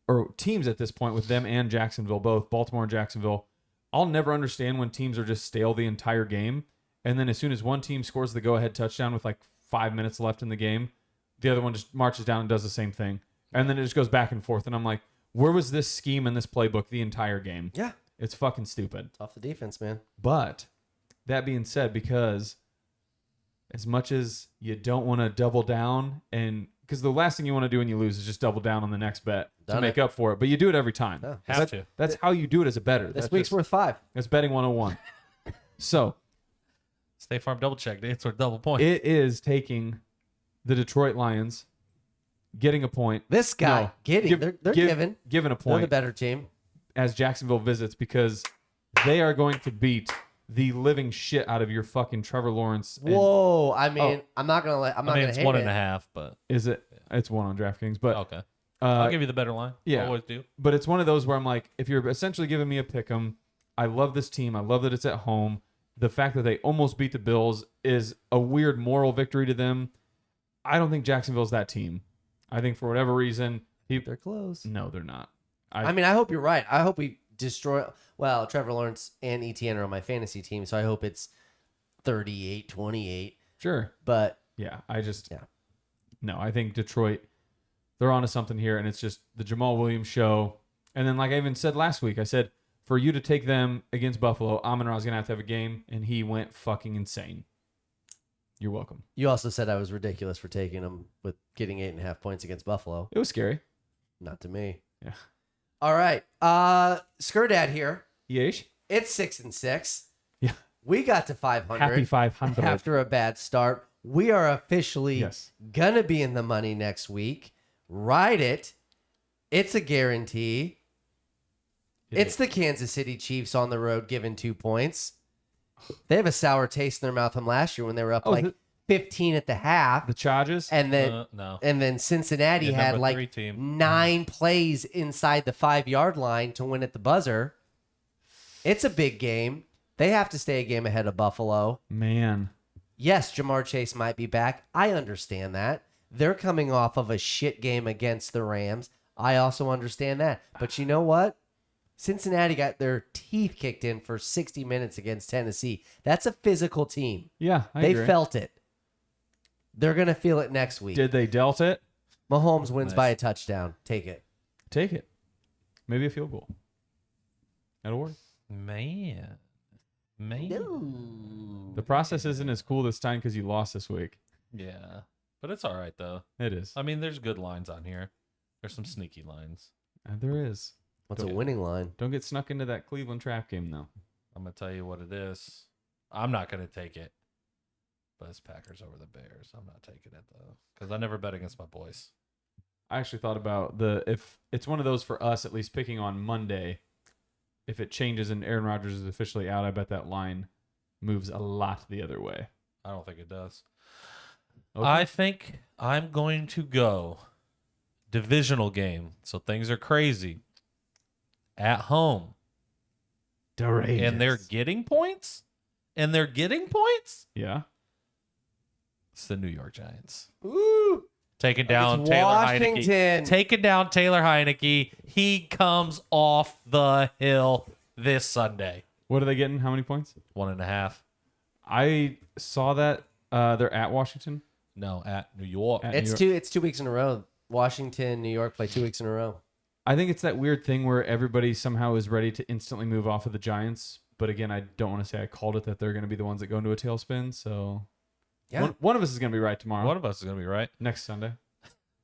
or teams at this point with them and Jacksonville, both Baltimore and Jacksonville, I'll never understand when teams are just stale the entire game. And then as soon as one team scores the go-ahead touchdown with like 5 minutes left in the game, the other one just marches down and does the same thing. And then it just goes back and forth. And I'm like, where was this scheme in this playbook the entire game? Yeah. It's fucking stupid. It's off the defense, man. But that being said, because as much as you don't want to double down, and because the last thing you want to do when you lose is just double down on the next bet to make up for it. But you do it every time. Yeah. Have to. That's how you do it as a bettor. This week's worth 5. That's betting 101. So State Farm double check. It's a double point. it is taking the Detroit Lions, getting a point. This guy, they're giving. Given a They're the point better team. as Jacksonville visits, because they are going to beat the living shit out of your fucking Trevor Lawrence. And Whoa. I mean, I'm not going to let, I'm not I mean, going it's to hate 1.5, but is it? It's 1 on DraftKings, but okay. I'll give you the better line. yeah. Always do. But it's one of those where I'm like, if you're essentially giving me a pick 'em, I love this team. I love that it's at home. The fact that they almost beat the Bills is a weird moral victory to them. I don't think Jacksonville's that team. I think for whatever reason, They're close. no, they're not. I mean, I hope you're right. I hope we destroy. Well, Trevor Lawrence and ETN are on my fantasy team, so I hope it's 38-28. Sure. But Yeah, I just Yeah. no, I think Detroit, they're onto something here, and it's just the Jamal Williams show. And then, like I even said last week, I said, for you to take them against Buffalo, Amon-Ra's going to have a game, and he went fucking insane. You're welcome. You also said I was ridiculous for taking them with getting 8.5 points against Buffalo. It was scary. Not to me. Yeah. All right. Sker Dad here. Yeesh. It's 6-6. Yeah. We got to 500. Happy 500. After a bad start. We are officially Yes. gonna be in the money next week. Ride it. It's a guarantee. It's the Kansas City Chiefs on the road giving 2 points. They have a sour taste in their mouth from last year when they were up 15 at the half. The Chargers? And then No. and then Cincinnati Yeah, had number like 3 team. 9 plays inside the 5-yard line to win at the buzzer. It's a big game. They have to stay a game ahead of Buffalo. Man. Yes, Jamar Chase might be back. I understand that. They're coming off of a shit game against the Rams. I also understand that. But you know what? Cincinnati got their teeth kicked in for 60 minutes against Tennessee. That's a physical team. Yeah, They agree. felt it. They're going to feel it next week. Did they dealt it? Mahomes wins Nice. by a touchdown. Take it. Take it. Maybe a field goal. That'll work. Man. The process isn't as cool this time because you lost this week. Yeah. But it's all right, though. It is. I mean, there's good lines on here. There's some sneaky lines. There is. What's a winning line? Don't get snuck into that Cleveland trap game, though. I'm going to tell you what it is. I'm not going to take it. But it's Packers over the Bears. I'm not taking it, though. Because I never bet against my boys. I actually thought about if it's one of those for us, at least picking on Monday, if it changes and Aaron Rodgers is officially out, I bet that line moves a lot the other way. I don't think it does. Okay. I think I'm going to go divisional game. So things are crazy. At home. And they're getting points? Yeah. It's the New York Giants. Ooh. Taking down It's Taylor Washington. Heineke. Taking down Taylor Heineke. He comes off the hill this Sunday. What are they getting? How many points? 1.5. I saw that they're at Washington. No, at New York. At- It's 2 weeks in a row. Washington, New York play 2 weeks in a row. I think it's that weird thing where everybody somehow is ready to instantly move off of the Giants. But again, I don't want to say I called it that they're going to be the ones that go into a tailspin. So Yeah. one of us is going to be right tomorrow. One of us is going to be right. Next Sunday.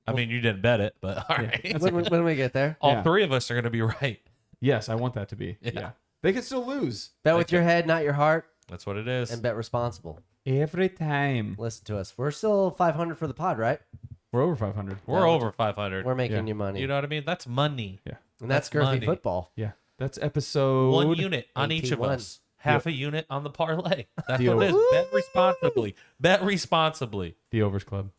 I mean, you didn't bet it, but all right. When we get there, All Yeah. 3 of us are going to be right. Yes, I want that to be. Yeah. Yeah. They could still lose. bet with your head, not your heart, That's what it is. and bet responsible. Every time. Listen to us. We're still 500 for the pod, right? We're over 500. We're over 500. We're making Yeah. you money. You know what I mean? That's money. Yeah. and that's that's Girthy money. football. Yeah. That's episode 1 unit on each of 81. us. Half a unit on the parlay. That's The what it is. over. Bet responsibly. Bet responsibly. The Overs Club.